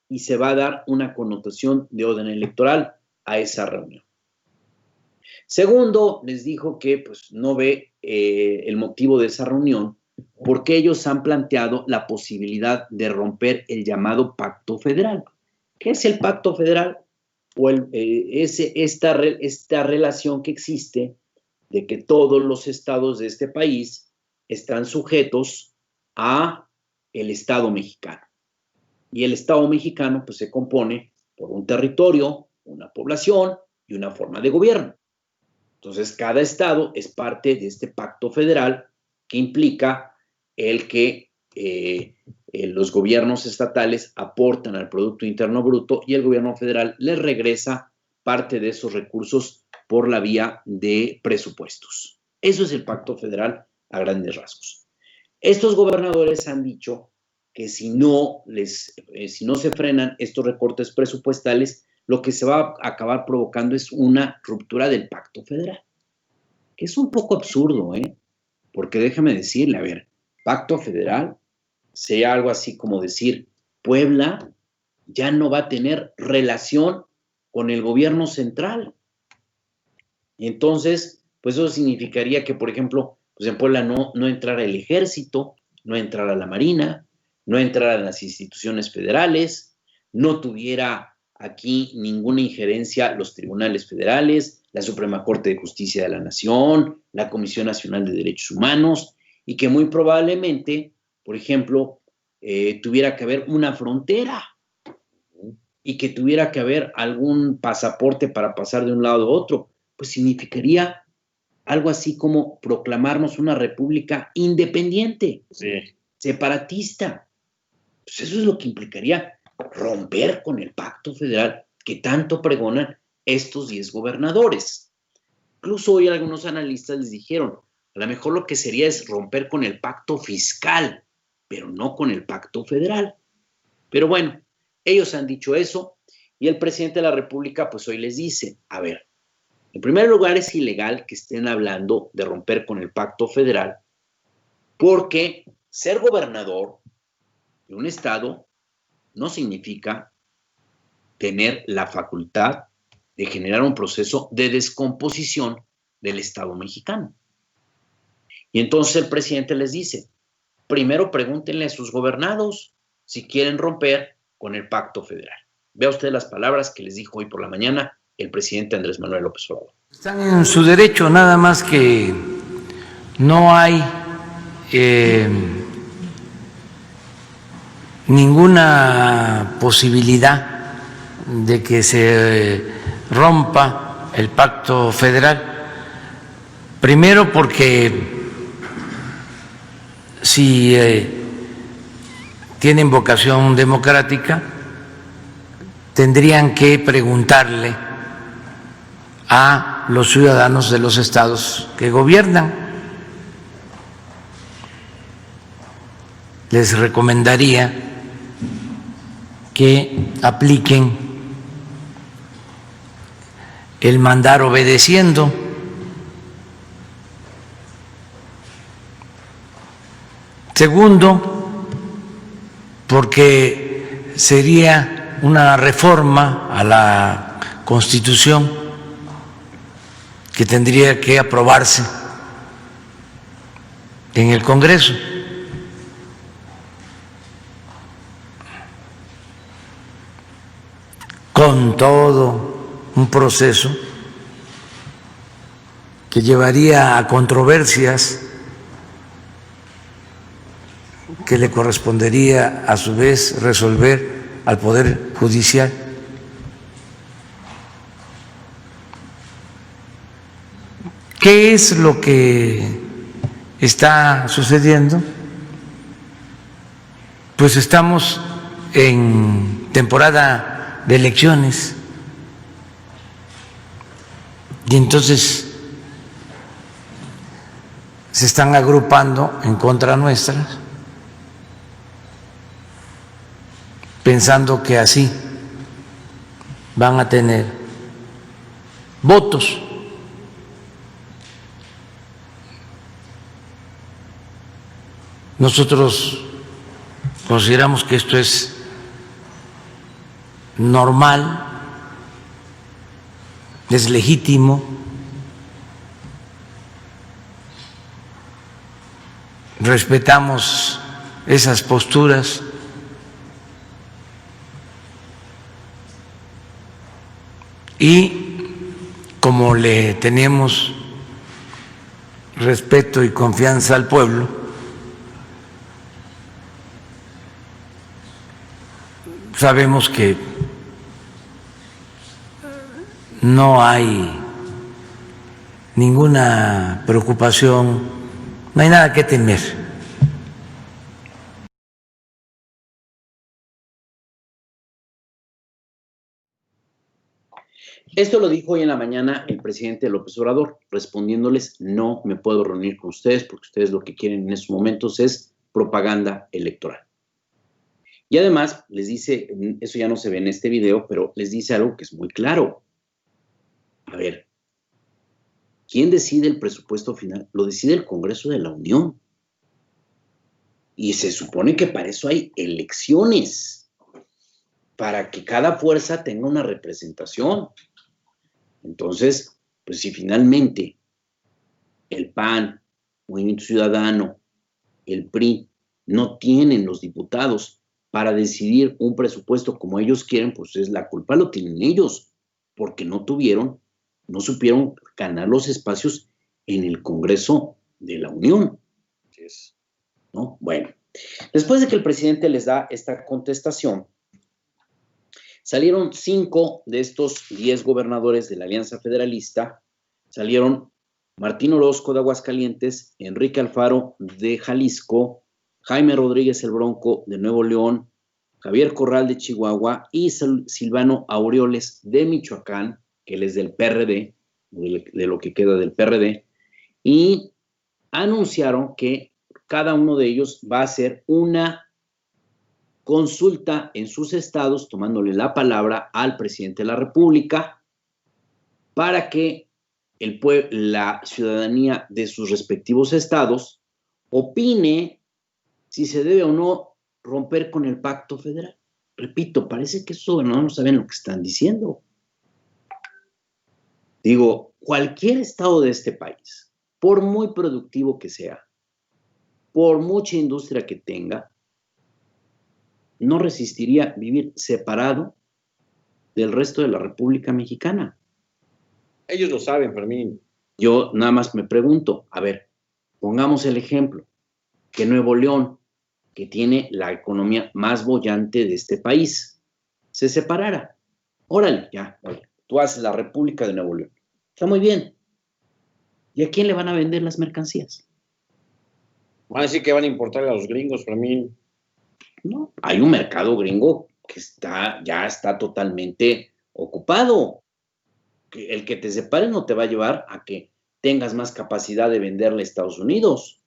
y se va a dar una connotación de orden electoral a esa reunión. Segundo, les dijo que pues, no ve el motivo de esa reunión porque ellos han planteado la posibilidad de romper el llamado Pacto Federal. ¿Qué es el Pacto Federal? O esta relación que existe de que todos los estados de este país están sujetos a el Estado mexicano. Y el Estado mexicano pues, se compone por un territorio, una población y una forma de gobierno. Entonces, cada estado es parte de este pacto federal que implica el que los gobiernos estatales aportan al Producto Interno Bruto y el gobierno federal les regresa parte de esos recursos por la vía de presupuestos. Eso es el pacto federal a grandes rasgos. Estos gobernadores han dicho que si no se frenan estos recortes presupuestales, lo que se va a acabar provocando es una ruptura del pacto federal, que es un poco absurdo, porque déjame decirle, a ver, pacto federal sería algo así como decir, Puebla ya no va a tener relación con el gobierno central. Entonces, pues eso significaría que, por ejemplo, pues en Puebla no entrara el ejército, no entrara la marina, no entraran las instituciones federales, no tuviera aquí ninguna injerencia los tribunales federales, la Suprema Corte de Justicia de la Nación, la Comisión Nacional de Derechos Humanos, y que muy probablemente, por ejemplo, tuviera que haber una frontera y que tuviera que haber algún pasaporte para pasar de un lado a otro, pues significaría algo así como proclamarnos una república independiente, separatista. Pues eso es lo que implicaría romper con el pacto federal que tanto pregonan estos 10 gobernadores. Incluso hoy algunos analistas les dijeron, a lo mejor lo que sería es romper con el pacto fiscal, pero no con el pacto federal. Pero bueno, ellos han dicho eso y el presidente de la República pues hoy les dice, a ver, en primer lugar es ilegal que estén hablando de romper con el pacto federal porque ser gobernador de un estado no significa tener la facultad de generar un proceso de descomposición del Estado mexicano. Y entonces el presidente les dice, primero pregúntenle a sus gobernados si quieren romper con el pacto federal. Vea usted las palabras que les dijo hoy por la mañana el presidente Andrés Manuel López Obrador. Están en su derecho, nada más que no hay ninguna posibilidad de que se rompa el pacto federal. Primero porque si tienen vocación democrática, tendrían que preguntarle a los ciudadanos de los estados que gobiernan. Les recomendaría que apliquen el mandar obedeciendo. Segundo, porque sería una reforma a la Constitución que tendría que aprobarse en el Congreso. Con todo un proceso que llevaría a controversias que le correspondería a su vez resolver al Poder Judicial. ¿Qué es lo que está sucediendo? Pues estamos en temporada de elecciones y entonces se están agrupando en contra nuestra, pensando que así van a tener votos. Nosotros consideramos que esto es normal es legítimo. Respetamos esas posturas. Y como le tenemos respeto y confianza al pueblo, sabemos que no hay ninguna preocupación, no hay nada que temer. Esto lo dijo hoy en la mañana el presidente López Obrador, respondiéndoles: no me puedo reunir con ustedes porque ustedes lo que quieren en estos momentos es propaganda electoral. Y además les dice, eso ya no se ve en este video, pero les dice algo que es muy claro. A ver, ¿quién decide el presupuesto final? Lo decide el Congreso de la Unión. Y se supone que para eso hay elecciones, para que cada fuerza tenga una representación. Entonces, pues si finalmente el PAN, Movimiento Ciudadano, el PRI, no tienen los diputados para decidir un presupuesto como ellos quieren, pues es la culpa lo tienen ellos, porque no supieron ganar los espacios en el Congreso de la Unión. ¿No? Bueno, después de que el presidente les da esta contestación, salieron 5 de estos 10 gobernadores de la Alianza Federalista. Salieron Martín Orozco de Aguascalientes, Enrique Alfaro de Jalisco, Jaime Rodríguez el Bronco de Nuevo León, Javier Corral de Chihuahua y Silvano Aureoles de Michoacán, que él es del PRD, de lo que queda del PRD, y anunciaron que cada uno de ellos va a hacer una consulta en sus estados, tomándole la palabra al presidente de la República, para que la ciudadanía de sus respectivos estados opine si se debe o no romper con el pacto federal. Repito, parece que esos gobernadores no saben lo que están diciendo. Digo, cualquier estado de este país, por muy productivo que sea, por mucha industria que tenga, no resistiría vivir separado del resto de la República Mexicana. Ellos lo saben, Fermín. Yo nada más me pregunto, a ver, pongamos el ejemplo, que Nuevo León, que tiene la economía más boyante de este país, se separara. Órale, ya, oye, tú haces la República de Nuevo León. Está muy bien. ¿Y a quién le van a vender las mercancías? Van a decir que van a importar a los gringos, Fermín. No, hay un mercado gringo que ya está totalmente ocupado. El que te separe no te va a llevar a que tengas más capacidad de venderle a Estados Unidos.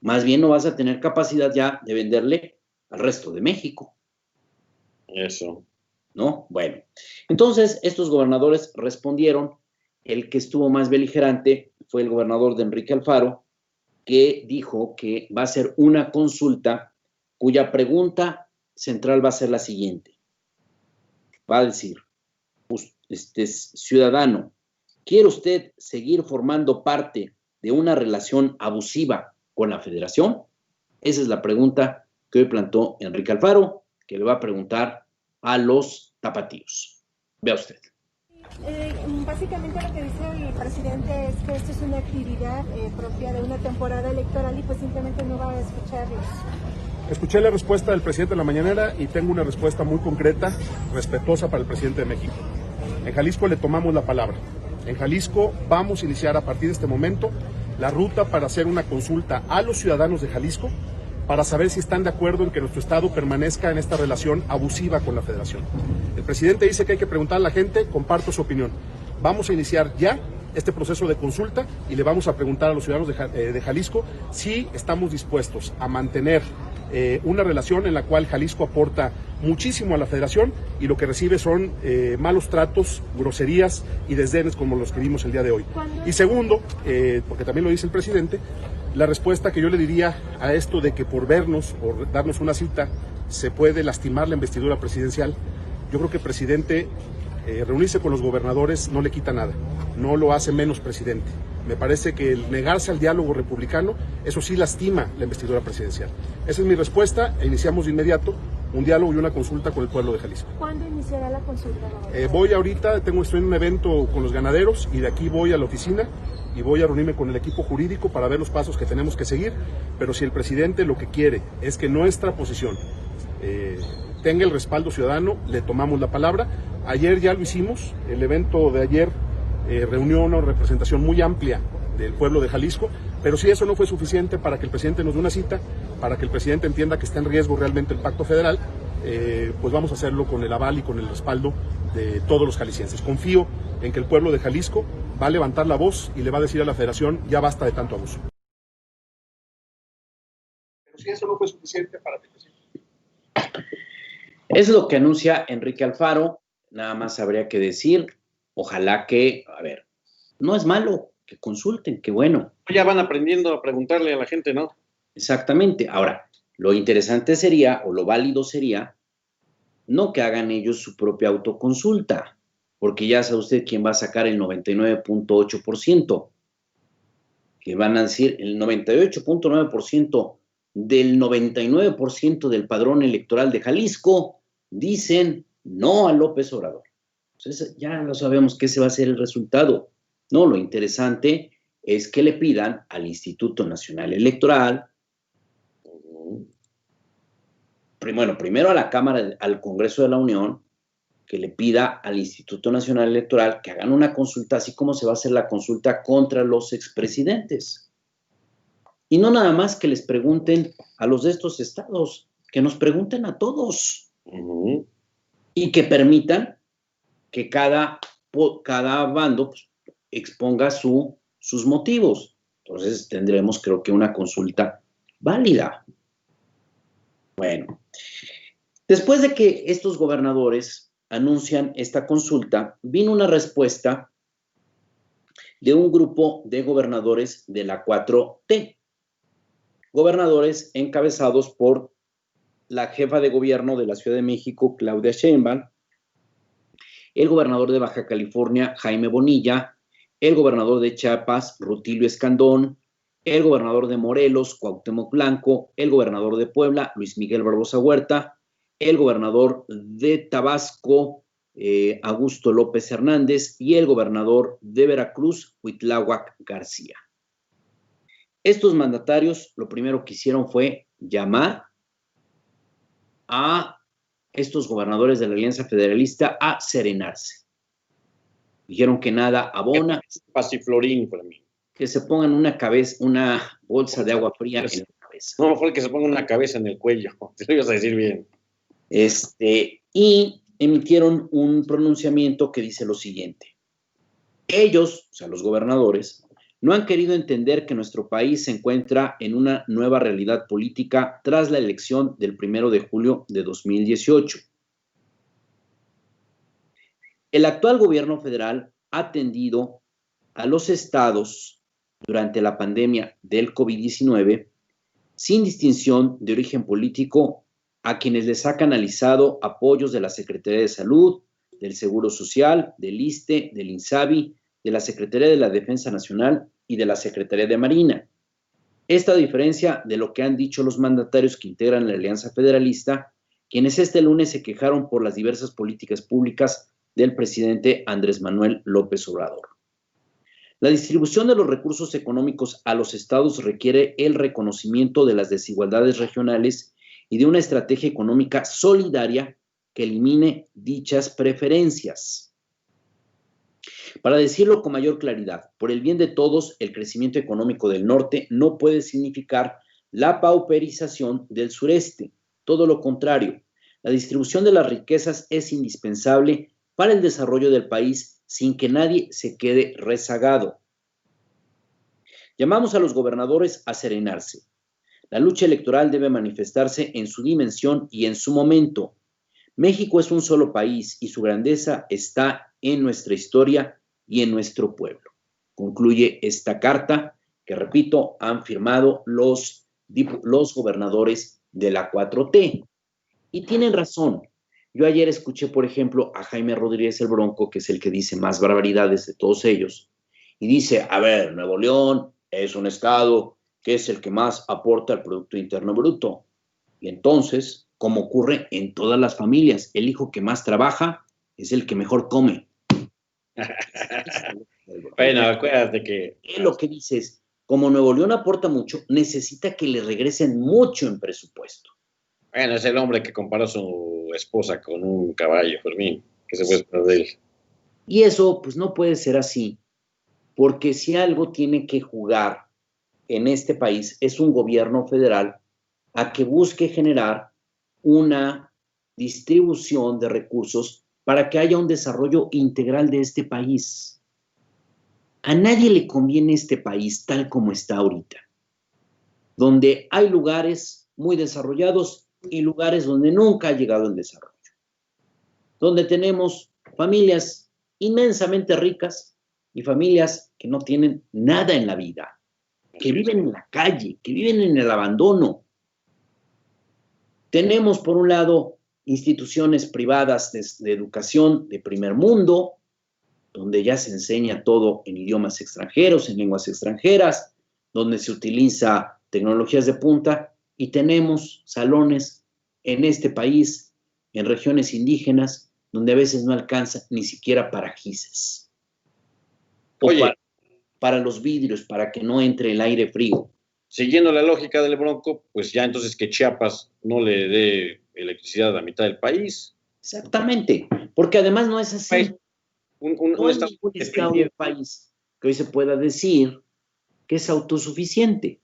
Más bien no vas a tener capacidad ya de venderle al resto de México. Eso. ¿No? Bueno, entonces estos gobernadores respondieron. El que estuvo más beligerante fue el gobernador de Enrique Alfaro, que dijo que va a ser una consulta cuya pregunta central va a ser la siguiente. Va a decir, ciudadano, ¿quiere usted seguir formando parte de una relación abusiva con la Federación? Esa es la pregunta que hoy plantó Enrique Alfaro, que le va a preguntar a los tapatíos. Vea usted. Básicamente lo que dice el presidente es que esto es una actividad propia de una temporada electoral y pues simplemente no va a escucharlos. Escuché la respuesta del presidente en la mañanera y tengo una respuesta muy concreta, respetuosa para el presidente de México. En Jalisco le tomamos la palabra. En Jalisco vamos a iniciar a partir de este momento la ruta para hacer una consulta a los ciudadanos de Jalisco para saber si están de acuerdo en que nuestro estado permanezca en esta relación abusiva con la Federación. El presidente dice que hay que preguntar a la gente, comparto su opinión. Vamos a iniciar ya este proceso de consulta y le vamos a preguntar a los ciudadanos de Jalisco si estamos dispuestos a mantener una relación en la cual Jalisco aporta muchísimo a la Federación y lo que recibe son malos tratos, groserías y desdenes como los que vimos el día de hoy. Y segundo, porque también lo dice el presidente, la respuesta que yo le diría a esto de que por vernos, por darnos una cita, se puede lastimar la investidura presidencial, yo creo que el presidente reunirse con los gobernadores no le quita nada, no lo hace menos presidente. Me parece que el negarse al diálogo republicano, eso sí lastima la investidura presidencial. Esa es mi respuesta e iniciamos de inmediato un diálogo y una consulta con el pueblo de Jalisco. ¿Cuándo iniciará la consulta? Voy ahorita, estoy en un evento con los ganaderos y de aquí voy a la oficina y voy a reunirme con el equipo jurídico para ver los pasos que tenemos que seguir, pero si el presidente lo que quiere es que nuestra posición tenga el respaldo ciudadano, le tomamos la palabra. Ayer ya lo hicimos, el evento de ayer reunió una representación muy amplia del pueblo de Jalisco, pero si eso no fue suficiente para que el presidente nos dé una cita, para que el presidente entienda que está en riesgo realmente el pacto federal, pues vamos a hacerlo con el aval y con el respaldo de todos los jaliscienses. Confío en que el pueblo de Jalisco va a levantar la voz y le va a decir a la federación, ya basta de tanto abuso. Pero si eso no fue suficiente para que el presidente... Es lo que anuncia Enrique Alfaro. Nada más habría que decir, ojalá que, a ver, no es malo que consulten, qué bueno. Ya van aprendiendo a preguntarle a la gente, ¿no? Exactamente. Ahora, lo interesante sería, o lo válido sería, no que hagan ellos su propia autoconsulta, porque ya sabe usted quién va a sacar el 99.8%, que van a decir el 98.9% del 99% del padrón electoral de Jalisco, dicen no a López Obrador. Entonces ya lo sabemos que ese va a ser el resultado. No, lo interesante es que le pidan al Instituto Nacional Electoral, bueno, primero a la Cámara, al Congreso de la Unión, que le pida al Instituto Nacional Electoral que hagan una consulta, así como se va a hacer la consulta contra los expresidentes. Y no nada más que les pregunten a los de estos estados, que nos pregunten a todos. Y que permitan que cada bando pues, exponga sus motivos. Entonces tendremos, creo que, una consulta válida. Bueno, después de que estos gobernadores anuncian esta consulta, vino una respuesta de un grupo de gobernadores de la 4T, gobernadores encabezados por la jefa de gobierno de la Ciudad de México, Claudia Sheinbaum, el gobernador de Baja California, Jaime Bonilla, el gobernador de Chiapas, Rutilio Escandón, el gobernador de Morelos, Cuauhtémoc Blanco, el gobernador de Puebla, Luis Miguel Barbosa Huerta, el gobernador de Tabasco, Augusto López Hernández, y el gobernador de Veracruz, Cuitláhuac García. Estos mandatarios lo primero que hicieron fue llamar a estos gobernadores de la Alianza Federalista a serenarse. Dijeron que nada abona. Pasiflorín para mí. Que se pongan una bolsa de agua fría en la cabeza. No, mejor que se ponga una cabeza en el cuello. Te lo ibas a decir bien. Y emitieron un pronunciamiento que dice lo siguiente. Ellos, o sea, los gobernadores, no han querido entender que nuestro país se encuentra en una nueva realidad política tras la elección del 1 de julio de 2018. El actual gobierno federal ha atendido a los estados durante la pandemia del COVID-19 sin distinción de origen político, a quienes les ha canalizado apoyos de la Secretaría de Salud, del Seguro Social, del ISSSTE, del INSABI, de la Secretaría de la Defensa Nacional y de la Secretaría de Marina. Esta diferencia de lo que han dicho los mandatarios que integran la Alianza Federalista, quienes este lunes se quejaron por las diversas políticas públicas del presidente Andrés Manuel López Obrador. La distribución de los recursos económicos a los estados requiere el reconocimiento de las desigualdades regionales y de una estrategia económica solidaria que elimine dichas preferencias. Para decirlo con mayor claridad, por el bien de todos, el crecimiento económico del norte no puede significar la pauperización del sureste. Todo lo contrario, la distribución de las riquezas es indispensable para el desarrollo del país sin que nadie se quede rezagado. Llamamos a los gobernadores a serenarse. La lucha electoral debe manifestarse en su dimensión y en su momento. México es un solo país y su grandeza está en nuestra historia y en nuestro pueblo. Concluye esta carta que, repito, han firmado los gobernadores de la 4T. Y tienen razón. Yo ayer escuché, por ejemplo, a Jaime Rodríguez el Bronco, que es el que dice más barbaridades de todos ellos, y dice, a ver, Nuevo León es un estado que es el que más aporta al Producto Interno Bruto. Y entonces, como ocurre en todas las familias, el hijo que más trabaja es el que mejor come. Bueno, acuérdate que... Lo que dice es, como Nuevo León aporta mucho, necesita que le regresen mucho en presupuesto. Bueno, es el hombre que comparó a su esposa con un caballo, Fermín, que se puede esperar de él. Y eso, pues no puede ser así, porque si algo tiene que jugar en este país es un gobierno federal a que busque generar una distribución de recursos para que haya un desarrollo integral de este país. A nadie le conviene este país tal como está ahorita, donde hay lugares muy desarrollados y lugares donde nunca ha llegado el desarrollo, donde tenemos familias inmensamente ricas y familias que no tienen nada en la vida, que viven en la calle, que viven en el abandono. Tenemos, por un lado, instituciones privadas de educación de primer mundo, donde ya se enseña todo en idiomas extranjeros, en lenguas extranjeras, donde se utiliza tecnologías de punta, y tenemos salones en este país, en regiones indígenas, donde a veces no alcanza ni siquiera para gises. Oye, para los vidrios, para que no entre el aire frío. Siguiendo la lógica del Bronco, pues ya entonces que Chiapas no le dé electricidad a la mitad del país. Exactamente, porque además no es así. No hay ningún estado del país que hoy se pueda decir que es autosuficiente.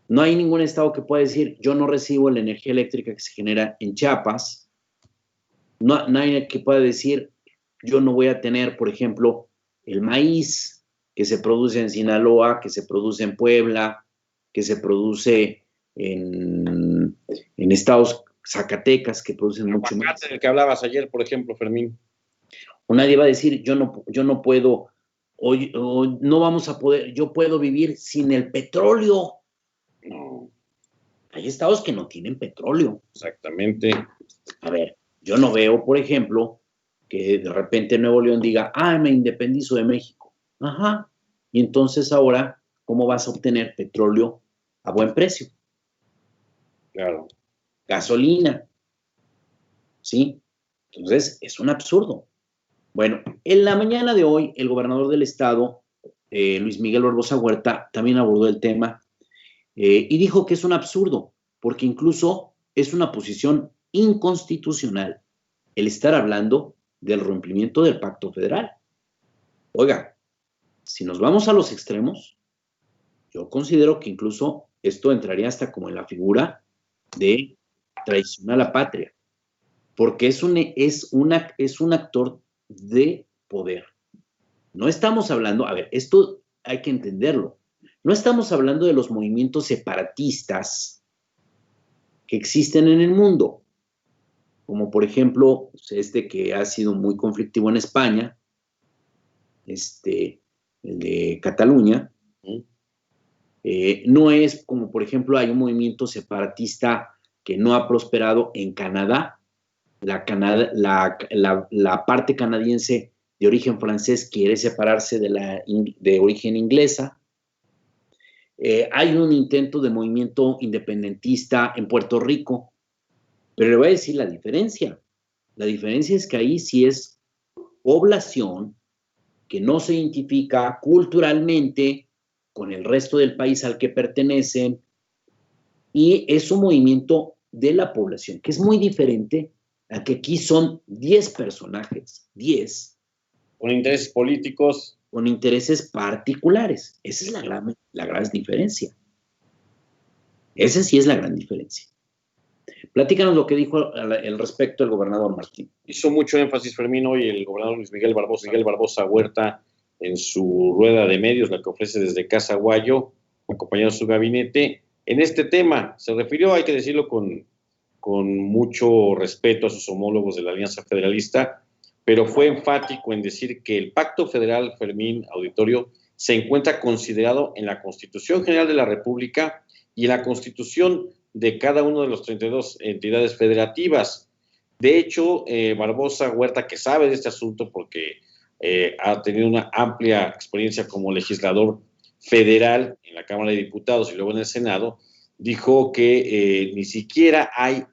No hay ningún estado que pueda decir, yo no recibo la energía eléctrica que se genera en Chiapas. No, nadie que pueda decir, yo no voy a tener, por ejemplo, el maíz que se produce en Sinaloa, que se produce en Puebla, que se produce en estados Zacatecas, que producen mucho más. El que hablabas ayer, por ejemplo, Fermín. O nadie va a decir, yo no puedo, o no vamos a poder, yo puedo vivir sin el petróleo. No. Hay estados que no tienen petróleo. Exactamente. A ver, yo no veo, por ejemplo, que de repente Nuevo León diga, me independizo de México. Ajá. Y entonces ahora, ¿cómo vas a obtener petróleo a buen precio? Claro. Gasolina. ¿Sí? Entonces, es un absurdo. Bueno, en la mañana de hoy, el gobernador del estado, Luis Miguel Barbosa Huerta, también abordó el tema y dijo que es un absurdo, porque incluso es una posición inconstitucional el estar hablando del rompimiento del pacto federal. Oiga, si nos vamos a los extremos, yo considero que incluso esto entraría hasta como en la figura de traición a la patria, porque es un actor de poder. No estamos hablando, a ver, esto hay que entenderlo, no estamos hablando de los movimientos separatistas que existen en el mundo, como por ejemplo este que ha sido muy conflictivo en España, el de Cataluña. No es como por ejemplo hay un movimiento separatista que no ha prosperado en Canadá. La parte canadiense de origen francés quiere separarse de origen inglesa. Hay un intento de movimiento independentista en Puerto Rico, pero le voy a decir la diferencia. La diferencia es que ahí sí es población que no se identifica culturalmente con el resto del país al que pertenecen, y es un movimiento de la población, que es muy diferente a que aquí son 10 personajes, 10. Con intereses políticos. Con intereses particulares. Esa es la gran diferencia. Esa sí es la gran diferencia. Platícanos lo que dijo al respecto el gobernador Martín. Hizo mucho énfasis, Fermín, hoy el gobernador Luis Miguel Barbosa Huerta en su rueda de medios, la que ofrece desde Casa Guayo, acompañado de su gabinete, en este tema. Se refirió, hay que decirlo con mucho respeto a sus homólogos de la Alianza Federalista, pero fue enfático en decir que el Pacto Federal, Fermín, auditorio, se encuentra considerado en la Constitución General de la República y en la Constitución de cada una de las 32 entidades federativas. De hecho, Barbosa Huerta, que sabe de este asunto porque ha tenido una amplia experiencia como legislador federal en la Cámara de Diputados y luego en el Senado, dijo que ni siquiera hay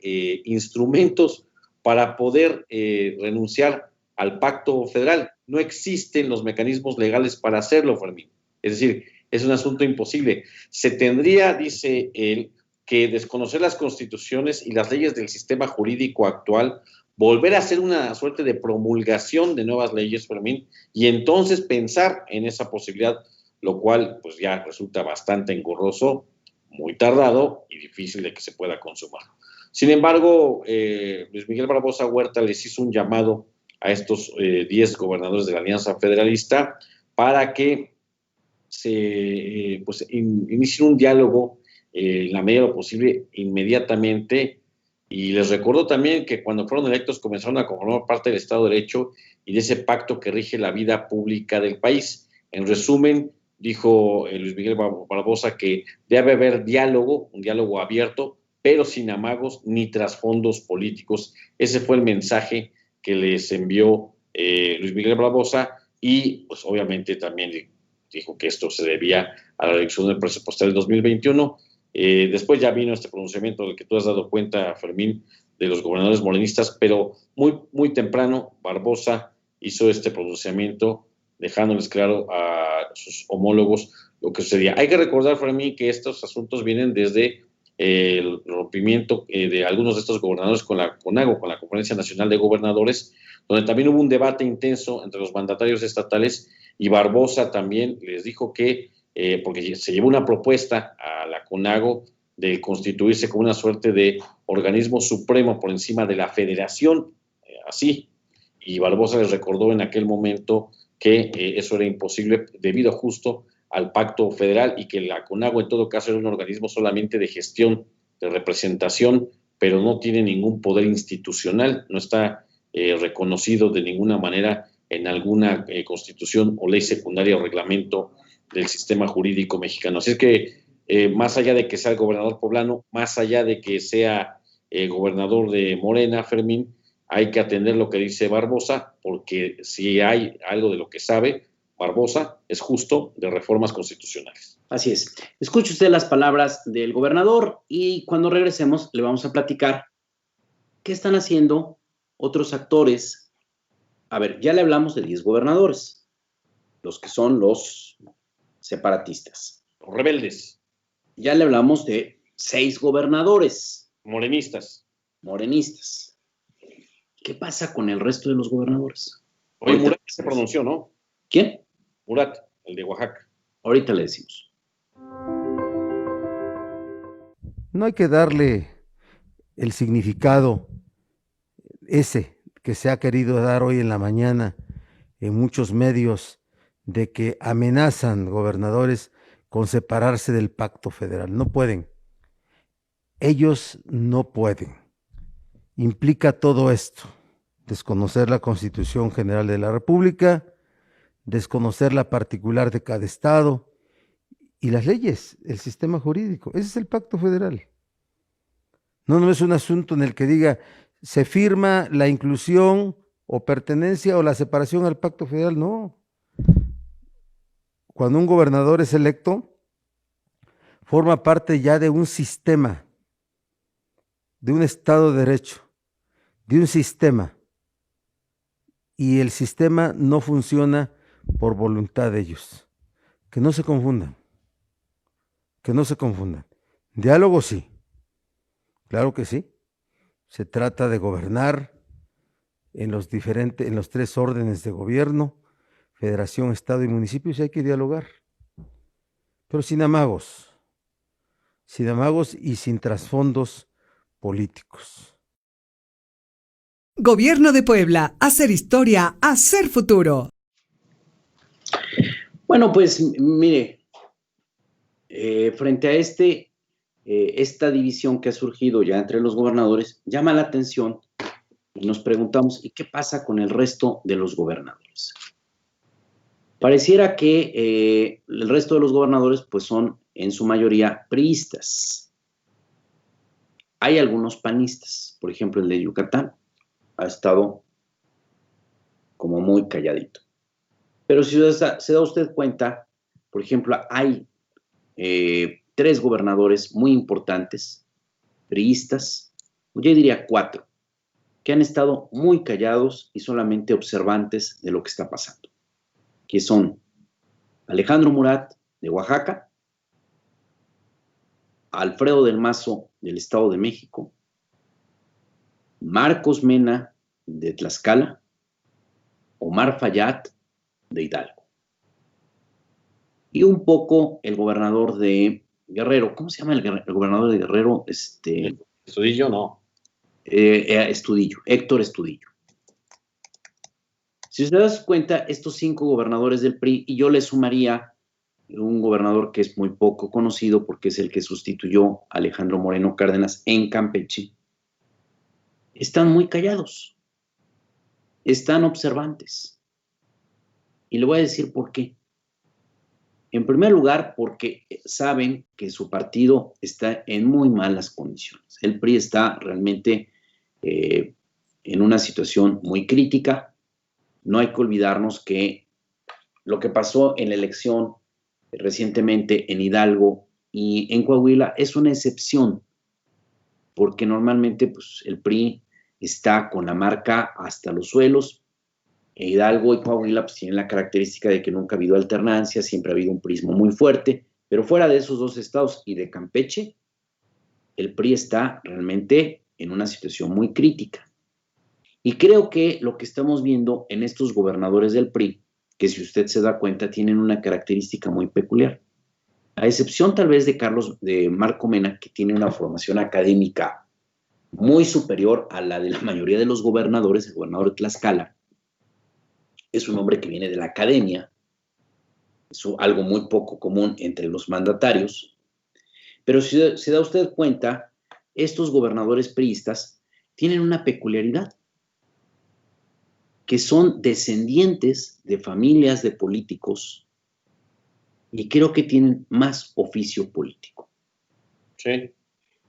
instrumentos para poder renunciar al pacto federal. No existen los mecanismos legales para hacerlo, Fermín. Es decir, es un asunto imposible. Se tendría, dice él, que desconocer las constituciones y las leyes del sistema jurídico actual, volver a hacer una suerte de promulgación de nuevas leyes, Fermín, y entonces pensar en esa posibilidad, lo cual pues ya resulta bastante engorroso, muy tardado y difícil de que se pueda consumar. Sin embargo, Luis Miguel Barbosa Huerta les hizo un llamado a estos 10 gobernadores de la Alianza Federalista para que se inicie un diálogo en la medida de lo posible inmediatamente, y les recordó también que cuando fueron electos comenzaron a conformar parte del Estado de Derecho y de ese pacto que rige la vida pública del país. En resumen, dijo Luis Miguel Barbosa que debe haber diálogo, un diálogo abierto, pero sin amagos ni trasfondos políticos. Ese fue el mensaje que les envió Luis Miguel Barbosa, y pues obviamente también dijo que esto se debía a la elección del presupuesto del 2021. Después ya vino este pronunciamiento del que tú has dado cuenta, Fermín, de los gobernadores morenistas, pero muy temprano Barbosa hizo este pronunciamiento dejándoles claro a sus homólogos lo que sucedía. Hay que recordar, Fermín, que estos asuntos vienen desde el rompimiento de algunos de estos gobernadores con la CONAGO, con la Conferencia Nacional de Gobernadores, donde también hubo un debate intenso entre los mandatarios estatales, y Barbosa también les dijo que porque se llevó una propuesta a la CONAGO de constituirse como una suerte de organismo supremo por encima de la federación, así, y Barbosa les recordó en aquel momento que eso era imposible debido justo al pacto federal, y que la CONAGO en todo caso era un organismo solamente de gestión, de representación, pero no tiene ningún poder institucional, no está reconocido de ninguna manera en alguna constitución o ley secundaria o reglamento del sistema jurídico mexicano. Así es que más allá de que sea el gobernador poblano, más allá de que sea gobernador de Morena, Fermín, hay que atender lo que dice Barbosa, porque si hay algo de lo que sabe Barbosa, es justo de reformas constitucionales. Así es. Escuche usted las palabras del gobernador, y cuando regresemos le vamos a platicar qué están haciendo otros actores. A ver, ya le hablamos de 10 gobernadores, los que son los separatistas. Los rebeldes. Ya le hablamos de 6 gobernadores. Morenistas. ¿Qué pasa con el resto de los gobernadores? Oye, Murat se pronunció, ¿no? ¿Quién? Murat, el de Oaxaca. Ahorita le decimos. No hay que darle el significado ese que se ha querido dar hoy en la mañana en muchos medios, de que amenazan gobernadores con separarse del pacto federal. No pueden. Ellos no pueden. Implica todo esto: desconocer la Constitución General de la República, desconocer la particular de cada estado y las leyes, el sistema jurídico. Ese es el pacto federal. No es un asunto en el que diga se firma la inclusión o pertenencia o la separación al pacto federal, no. Cuando un gobernador es electo, forma parte ya de un sistema, de un Estado de Derecho, de un sistema, y el sistema no funciona por voluntad de ellos. Que no se confundan, Diálogo sí, claro que sí. Se trata de gobernar en los 3 órdenes de gobierno, federación, estado y municipios, y hay que dialogar, pero sin amagos y sin trasfondos políticos. Gobierno de Puebla, hacer historia, hacer futuro. Bueno, pues mire, frente a esta división que ha surgido ya entre los gobernadores, llama la atención y nos preguntamos, ¿y qué pasa con el resto de los gobernadores? Pareciera que el resto de los gobernadores pues son en su mayoría priistas. Hay algunos panistas, por ejemplo el de Yucatán, ha estado como muy calladito. Pero si se da usted cuenta, por ejemplo, hay 3 gobernadores muy importantes, priistas, yo diría 4, que han estado muy callados y solamente observantes de lo que está pasando, que son Alejandro Murat, de Oaxaca, Alfredo del Mazo, del Estado de México, Marcos Mena, de Tlaxcala, Omar Fayad, de Hidalgo. Y un poco el gobernador de Guerrero. ¿Cómo se llama el gobernador de Guerrero? Estudillo, no. Estudillo, Héctor Estudillo. Si se das cuenta, estos 5 gobernadores del PRI, y yo le sumaría un gobernador que es muy poco conocido porque es el que sustituyó a Alejandro Moreno Cárdenas en Campeche, están muy callados, están observantes. Y le voy a decir por qué. En primer lugar, porque saben que su partido está en muy malas condiciones. El PRI está realmente en una situación muy crítica. No hay que olvidarnos que lo que pasó en la elección recientemente en Hidalgo y en Coahuila es una excepción, porque normalmente pues, el PRI está con la marca hasta los suelos. Hidalgo y Coahuila pues, tienen la característica de que nunca ha habido alternancia, siempre ha habido un prismo muy fuerte, pero fuera de esos 2 estados y de Campeche, el PRI está realmente en una situación muy crítica. Y creo que lo que estamos viendo en estos gobernadores del PRI, que si usted se da cuenta, tienen una característica muy peculiar. A excepción tal vez de Marco Mena, que tiene una formación académica muy superior a la de la mayoría de los gobernadores, el gobernador de Tlaxcala, es un hombre que viene de la academia, es algo muy poco común entre los mandatarios, pero si se da usted cuenta, estos gobernadores priistas tienen una peculiaridad, que son descendientes de familias de políticos y creo que tienen más oficio político. Sí.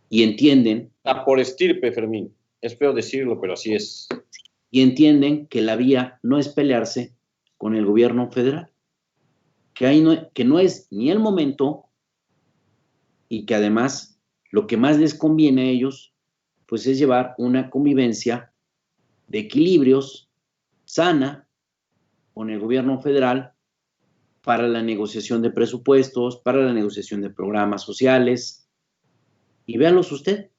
Y entienden... Por estirpe, Fermín. Es feo decirlo, pero así es. Y entienden que la vía no es pelearse con el gobierno federal, que no es ni el momento y que además lo que más les conviene a ellos pues es llevar una convivencia de equilibrios sana con el gobierno federal para la negociación de presupuestos, para la negociación de programas sociales. Y véanlos usted.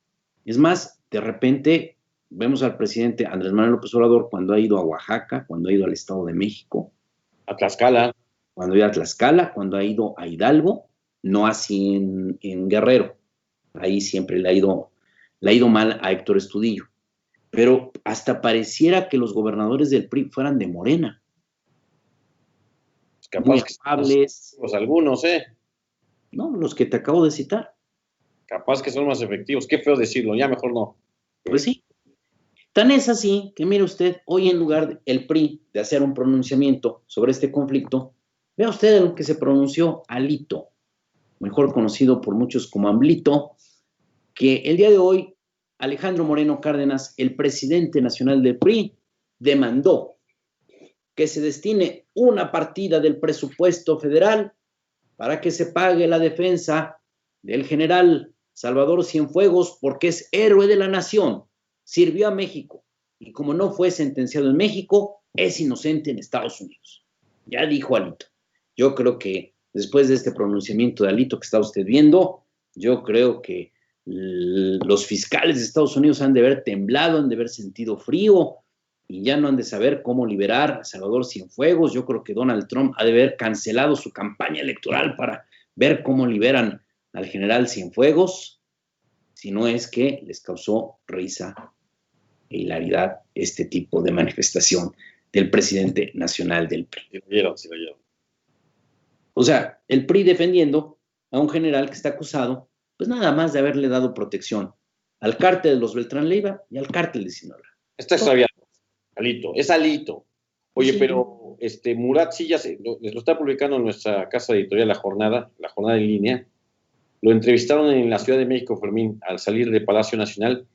Es más, de repente vemos al presidente Andrés Manuel López Obrador cuando ha ido a Oaxaca, cuando ha ido al Estado de México, a Tlaxcala, cuando ha ido a Tlaxcala, cuando ha ido a Hidalgo, no así en Guerrero. Ahí siempre le ha ido mal a Héctor Estudillo. Pero hasta pareciera que los gobernadores del PRI fueran de Morena. Capaz muy que amables. Pues algunos, No, los que te acabo de citar. Capaz que son más efectivos. Qué feo decirlo, ya mejor no. Pues sí. Tan es así que mire usted, hoy en lugar del PRI de hacer un pronunciamiento sobre este conflicto, vea usted lo que se pronunció Alito, mejor conocido por muchos como AMLito, que el día de hoy Alejandro Moreno Cárdenas, el presidente nacional del PRI, demandó que se destine una partida del presupuesto federal para que se pague la defensa del general Salvador Cienfuegos, porque es héroe de la nación, sirvió a México, y como no fue sentenciado en México, es inocente en Estados Unidos. Ya dijo Alito. Yo creo que después de este pronunciamiento de Alito que está usted viendo, yo creo que los fiscales de Estados Unidos han de haber temblado, han de haber sentido frío, y ya no han de saber cómo liberar a Salvador Cienfuegos. Yo creo que Donald Trump ha de haber cancelado su campaña electoral para ver cómo liberan al general Cienfuegos, si no es que les causó risa e hilaridad este tipo de manifestación del presidente nacional del PRI. Sí lo vieron. O sea, el PRI defendiendo a un general que está acusado, pues nada más de haberle dado protección al cártel de los Beltrán Leiva y al cártel de Sinaloa. Está extraviado. Alito, es Alito. Oye, Sí. pero Murat sí ya lo está publicando en nuestra casa editorial La Jornada en línea. Lo entrevistaron en la Ciudad de México, Fermín, al salir del Palacio Nacional,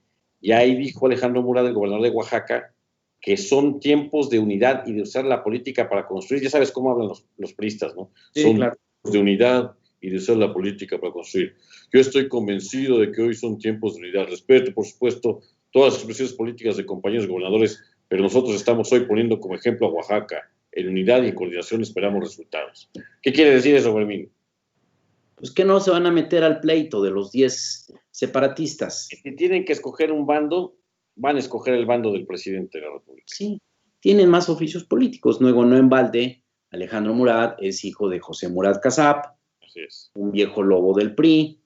y ahí dijo Alejandro Murat, el gobernador de Oaxaca, que son tiempos de unidad y de usar la política para construir. Ya sabes cómo hablan los priistas, ¿no? Sí, son claro. tiempos de unidad y de usar la política para construir. Yo estoy convencido de que hoy son tiempos de unidad. Respeto, por supuesto, todas las expresiones políticas de compañeros gobernadores, pero nosotros estamos hoy poniendo como ejemplo a Oaxaca. En unidad y en coordinación esperamos resultados. ¿Qué quiere decir eso, Fermín? Pues que no se van a meter al pleito de los 10 separatistas. Si tienen que escoger un bando, van a escoger el bando del presidente de la República. Sí, tienen más oficios políticos. Luego, no en balde, Alejandro Murat es hijo de José Murat Casap, Así es. un viejo lobo del PRI.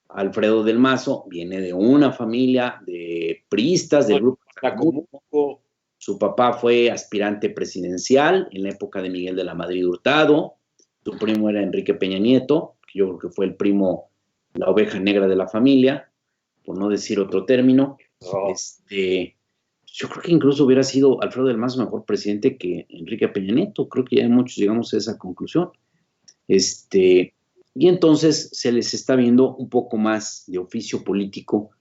Alfredo del Mazo viene de una familia de priistas del grupo Tlacomulco. Su papá fue aspirante presidencial en la época de Miguel de la Madrid Hurtado. Su primo era Enrique Peña Nieto, que yo creo que fue el primo, la oveja negra de la familia, por no decir otro término. Oh. Yo creo que incluso hubiera sido Alfredo del Mazo mejor presidente que Enrique Peña Nieto. Creo que ya muchos llegamos a esa conclusión. Y entonces se les está viendo un poco más de oficio político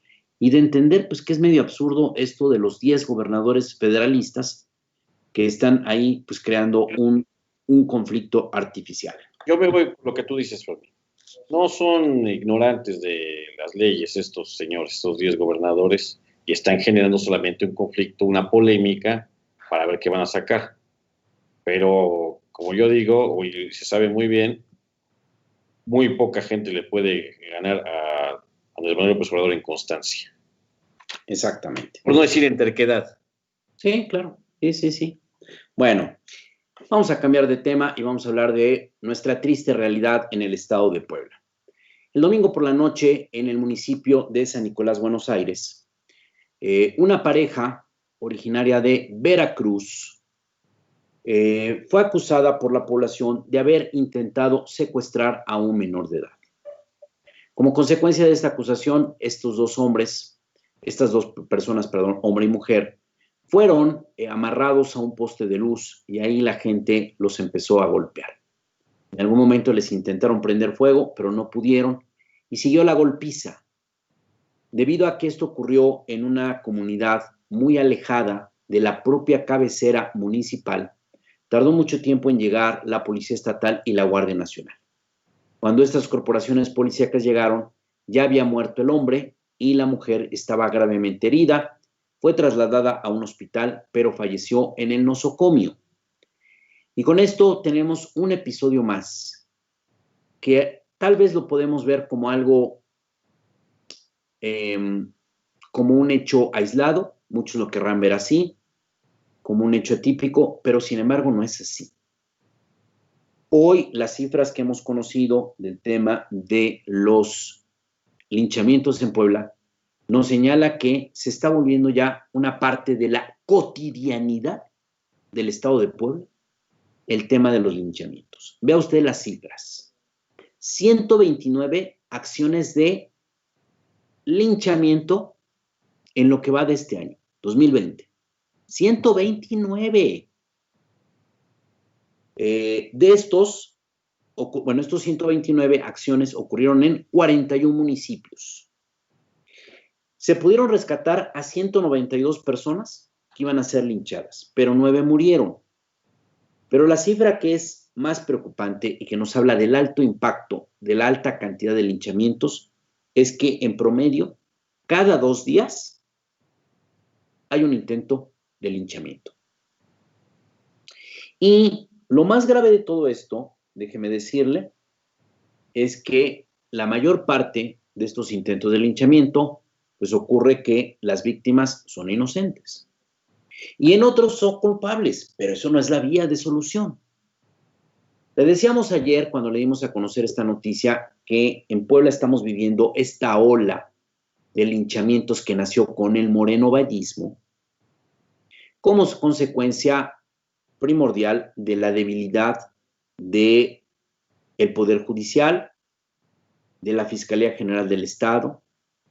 y de entender pues que es medio absurdo esto de los 10 gobernadores federalistas que están ahí pues creando un conflicto artificial. Yo me voy por lo que tú dices, Fermín. No son ignorantes de las leyes estos señores, estos 10 gobernadores, y están generando solamente un conflicto, una polémica para ver qué van a sacar. Pero, como yo digo, hoy se sabe muy bien, muy poca gente le puede ganar a Andrés Manuel López Obrador en constancia. Exactamente. Por no decir en terquedad. Sí, claro. Sí. Bueno, vamos a cambiar de tema y vamos a hablar de nuestra triste realidad en el estado de Puebla. El domingo por la noche, en el municipio de San Nicolás, Buenos Aires, una pareja originaria de Veracruz fue acusada por la población de haber intentado secuestrar a un menor de edad. Como consecuencia de esta acusación, estas dos personas, hombre y mujer, fueron amarrados a un poste de luz y ahí la gente los empezó a golpear. En algún momento les intentaron prender fuego, pero no pudieron y siguió la golpiza. Debido a que esto ocurrió en una comunidad muy alejada de la propia cabecera municipal, tardó mucho tiempo en llegar la Policía Estatal y la Guardia Nacional. Cuando estas corporaciones policíacas llegaron, ya había muerto el hombre y la mujer estaba gravemente herida. Fue trasladada a un hospital, pero falleció en el nosocomio. Y con esto tenemos un episodio más, que tal vez lo podemos ver como algo, como un hecho aislado, muchos lo querrán ver así, como un hecho atípico, pero sin embargo no es así. Hoy las cifras que hemos conocido del tema de los linchamientos en Puebla nos señala que se está volviendo ya una parte de la cotidianidad del estado de Puebla, el tema de los linchamientos. Vea usted las cifras. 129 acciones de linchamiento en lo que va de este año, 2020. 129. De estos 129 acciones ocurrieron en 41 municipios. Se pudieron rescatar a 192 personas que iban a ser linchadas, pero 9 murieron. Pero la cifra que es más preocupante y que nos habla del alto impacto, de la alta cantidad de linchamientos, es que en promedio, cada 2 días hay un intento de linchamiento. Y lo más grave de todo esto, déjeme decirle, es que la mayor parte de estos intentos de linchamiento, pues ocurre que las víctimas son inocentes. Y en otros son culpables, pero eso no es la vía de solución. Le decíamos ayer, cuando le dimos a conocer esta noticia, que en Puebla estamos viviendo esta ola de linchamientos que nació con el morenovallismo, como consecuencia primordial de la debilidad del Poder Judicial, de la Fiscalía General del Estado,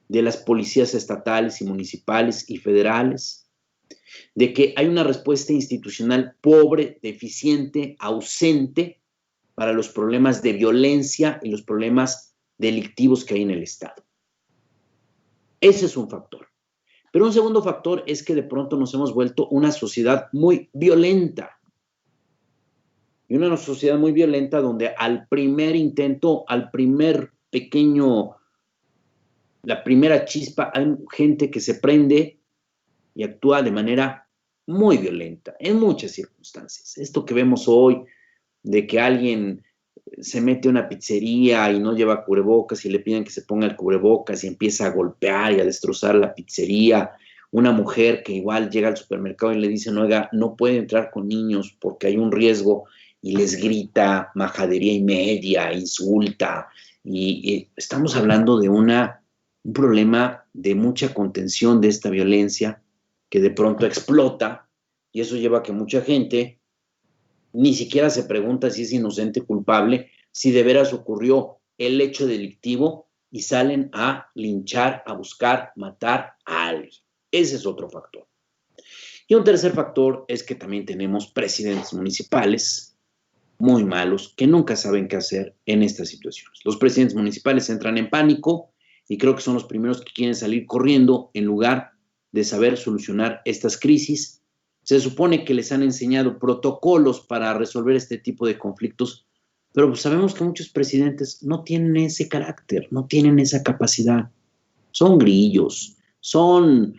de las policías estatales y municipales y federales, de que hay una respuesta institucional pobre, deficiente, ausente para los problemas de violencia y los problemas delictivos que hay en el Estado. Ese es un factor. Pero un segundo factor es que de pronto nos hemos vuelto una sociedad muy violenta. Y una sociedad muy violenta donde al primer intento, al primer pequeño, la primera chispa, hay gente que se prende y actúa de manera muy violenta en muchas circunstancias. Esto que vemos hoy de que alguien se mete a una pizzería y no lleva cubrebocas y le piden que se ponga el cubrebocas y empieza a golpear y a destrozar la pizzería. Una mujer que igual llega al supermercado y le dicen, oiga, no puede entrar con niños porque hay un riesgo, y les grita majadería y media, insulta. Y estamos hablando de un problema de mucha contención de esta violencia que de pronto explota, y eso lleva a que mucha gente ni siquiera se pregunta si es inocente o culpable, si de veras ocurrió el hecho delictivo, y salen a linchar, a buscar matar a alguien. Ese es otro factor. Y un tercer factor es que también tenemos presidentes municipales muy malos que nunca saben qué hacer en estas situaciones. Los presidentes municipales entran en pánico y creo que son los primeros que quieren salir corriendo en lugar de saber solucionar estas crisis. Se supone que les han enseñado protocolos para resolver este tipo de conflictos, pero pues sabemos que muchos presidentes no tienen ese carácter, no tienen esa capacidad. Son grillos, se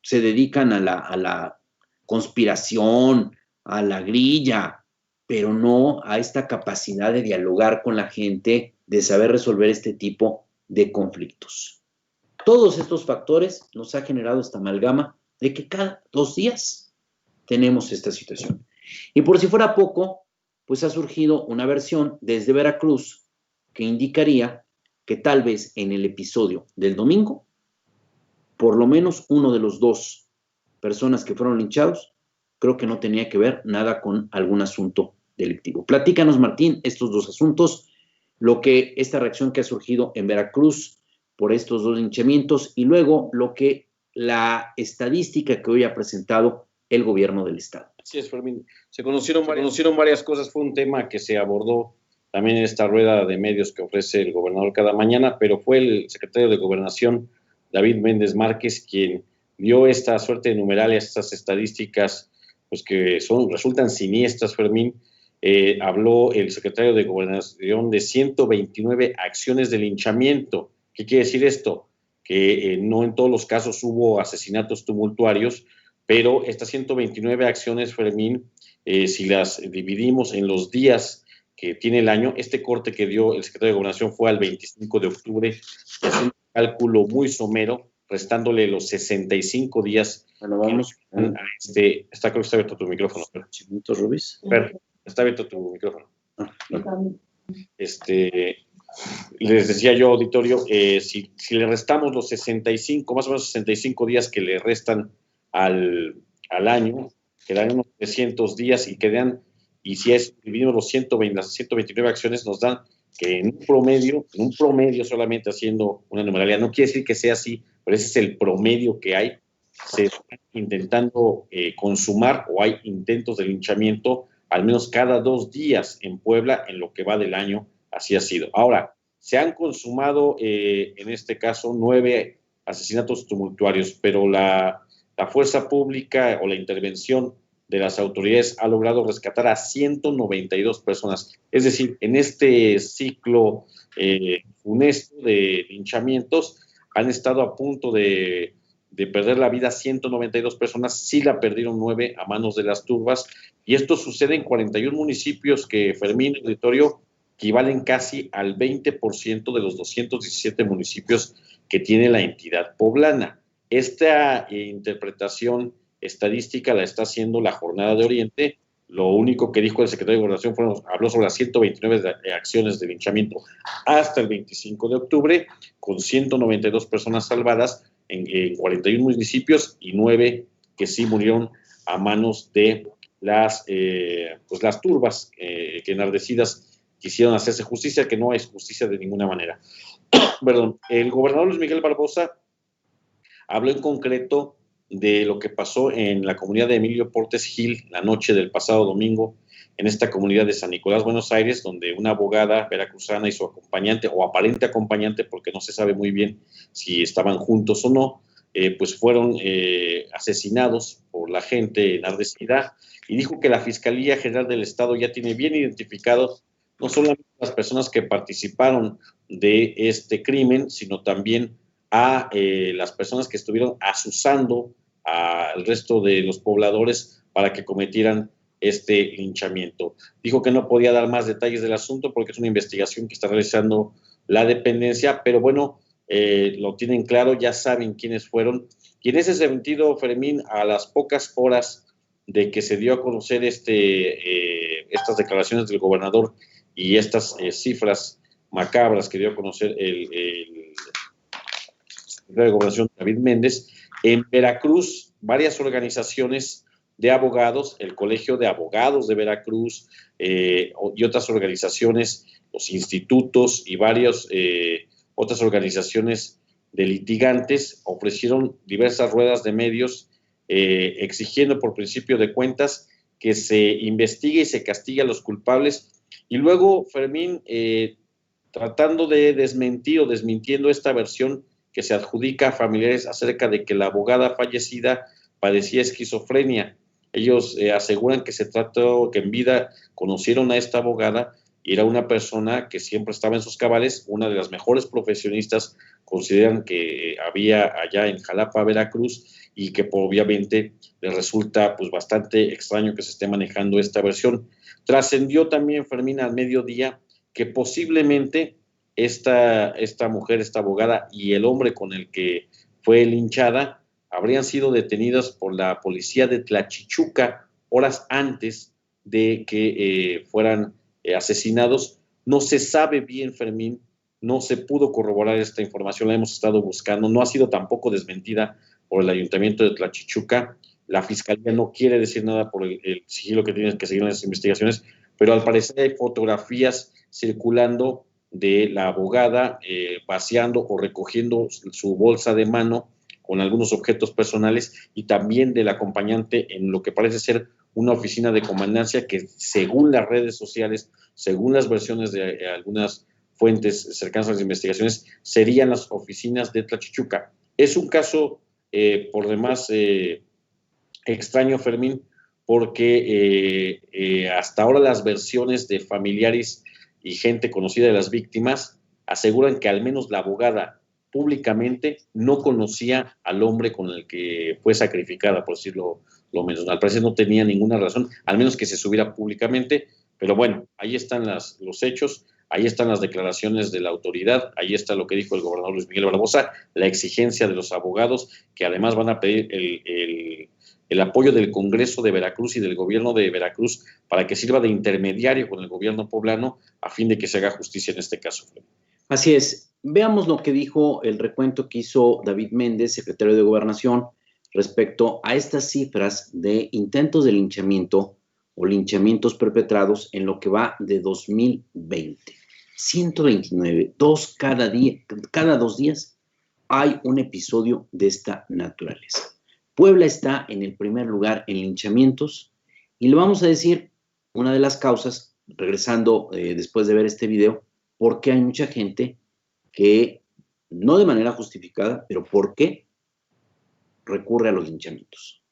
dedican a la conspiración, a la grilla, pero no a esta capacidad de dialogar con la gente, de saber resolver este tipo de conflictos. Todos estos factores nos ha generado esta amalgama de que cada 2 días tenemos esta situación. Y por si fuera poco, pues ha surgido una versión desde Veracruz que indicaría que tal vez en el episodio del domingo, por lo menos uno de los 2 personas que fueron linchados, creo que no tenía que ver nada con algún asunto delictivo. Platícanos, Martín, estos 2 asuntos, esta reacción que ha surgido en Veracruz por estos 2 linchamientos, y luego la estadística que hoy ha presentado el gobierno del estado. Así es, Fermín. Se conocieron varias cosas. Fue un tema que se abordó también en esta rueda de medios que ofrece el gobernador cada mañana, pero fue el secretario de Gobernación, David Méndez Márquez, quien dio esta suerte de numerales, estas estadísticas, pues que resultan siniestras, Fermín. Habló el secretario de Gobernación de 129 acciones de linchamiento. ¿Qué quiere decir esto? Que no en todos los casos hubo asesinatos tumultuarios, pero estas 129 acciones, Fermín, si las dividimos en los días que tiene el año, este corte que dio el secretario de Gobernación fue al 25 de octubre, haciendo un cálculo muy somero, restándole los 65 días. Bueno, vamos. Creo que está abierto tu micrófono. Chimito Rubis. Está abierto tu micrófono. Les decía yo, auditorio, si le restamos los 65, más o menos 65 días que le restan al año, quedan unos 300 días y si dividimos las 129 acciones, nos dan que en un promedio solamente haciendo una numeralidad, no quiere decir que sea así, pero ese es el promedio que hay, se está intentando consumar, o hay intentos de linchamiento al menos cada 2 días en Puebla en lo que va del año. Así ha sido. Ahora, se han consumado en este caso 9 asesinatos tumultuarios, pero la fuerza pública o la intervención de las autoridades ha logrado rescatar a 192 personas. Es decir, en este ciclo funesto de linchamientos han estado a punto de perder la vida 192 personas, sí la perdieron 9 a manos de las turbas, y esto sucede en 41 municipios que, Fermín, auditorio, equivalen casi al 20% de los 217 municipios que tiene la entidad poblana. Esta interpretación estadística la está haciendo la Jornada de Oriente. Lo único que dijo el secretario de Gobernación habló sobre las 129 acciones de linchamiento hasta el 25 de octubre, con 192 personas salvadas en 41 municipios y 9 que sí murieron a manos de las turbas que enardecidas quisieron hacerse justicia, que no es justicia de ninguna manera. Perdón. El gobernador Luis Miguel Barbosa habló en concreto de lo que pasó en la comunidad de Emilio Portes Gil la noche del pasado domingo, en esta comunidad de San Nicolás, Buenos Aires, donde una abogada veracruzana y su acompañante, o aparente acompañante, porque no se sabe muy bien si estaban juntos o no, pues fueron asesinados por la gente enardecida, y dijo que la Fiscalía General del Estado ya tiene bien identificados no solamente las personas que participaron de este crimen, sino también a las personas que estuvieron asusando al resto de los pobladores para que cometieran este linchamiento. Dijo que no podía dar más detalles del asunto porque es una investigación que está realizando la dependencia, pero bueno, lo tienen claro, ya saben quiénes fueron. Y en ese sentido, Fermín, a las pocas horas de que se dio a conocer estas declaraciones del gobernador y estas cifras macabras que dio a conocer el secretario de Gobernación, David Méndez, en Veracruz, varias organizaciones de abogados, el Colegio de Abogados de Veracruz y otras organizaciones, los institutos y varias otras organizaciones de litigantes ofrecieron diversas ruedas de medios exigiendo por principio de cuentas que se investigue y se castigue a los culpables. Y luego, Fermín, tratando de desmentir o desmintiendo esta versión que se adjudica a familiares acerca de que la abogada fallecida padecía esquizofrenia. Ellos aseguran que se trató, que en vida conocieron a esta abogada y era una persona que siempre estaba en sus cabales, una de las mejores profesionistas consideran que había allá en Jalapa, Veracruz, y que obviamente les resulta pues bastante extraño que se esté manejando esta versión. Trascendió también, Fermín, al mediodía que posiblemente esta mujer, esta abogada y el hombre con el que fue linchada habrían sido detenidos por la policía de Tlachichuca horas antes de que fueran asesinados. No se sabe bien, Fermín, no se pudo corroborar esta información, la hemos estado buscando, no ha sido tampoco desmentida por el ayuntamiento de Tlachichuca. La fiscalía no quiere decir nada por el sigilo que tienen que seguir en las investigaciones, pero al parecer hay fotografías circulando de la abogada vaciando o recogiendo su bolsa de mano con algunos objetos personales y también del acompañante en lo que parece ser una oficina de comandancia que, según las redes sociales, según las versiones de algunas fuentes cercanas a las investigaciones, serían las oficinas de Tlachichuca. Es un caso por demás extraño, Fermín, porque hasta ahora las versiones de familiares y gente conocida de las víctimas aseguran que al menos la abogada públicamente no conocía al hombre con el que fue sacrificada, por decirlo lo menos. Al parecer no tenía ninguna razón, al menos que se subiera públicamente, pero bueno, ahí están los hechos, ahí están las declaraciones de la autoridad, ahí está lo que dijo el gobernador Luis Miguel Barbosa, la exigencia de los abogados, que además van a pedir el apoyo del Congreso de Veracruz y del gobierno de Veracruz para que sirva de intermediario con el gobierno poblano a fin de que se haga justicia en este caso. Así es. Veamos lo que dijo el recuento que hizo David Méndez, secretario de Gobernación, respecto a estas cifras de intentos de linchamiento o linchamientos perpetrados en lo que va de 2020. 129, cada 2 días hay un episodio de esta naturaleza. Puebla está en el primer lugar en linchamientos y le vamos a decir una de las causas, regresando después de ver este video, por qué hay mucha gente que, no de manera justificada, pero por qué recurre a los linchamientos.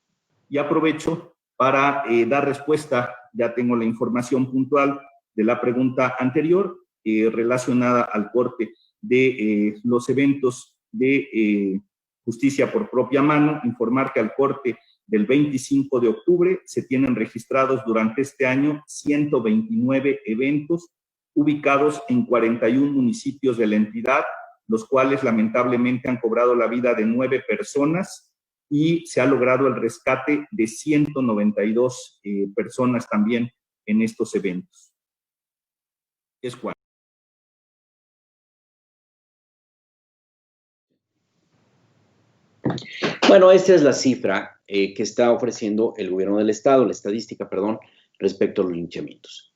Y aprovecho para dar respuesta, ya tengo la información puntual de la pregunta anterior relacionada al corte de los eventos de justicia por propia mano, informar que al corte del 25 de octubre se tienen registrados durante este año 129 eventos ubicados en 41 municipios de la entidad, los cuales lamentablemente han cobrado la vida de 9 personas y se ha logrado el rescate de 192 personas también en estos eventos. Es cual. Bueno, esta es la cifra que está ofreciendo el gobierno del estado, la estadística, perdón, respecto a los linchamientos.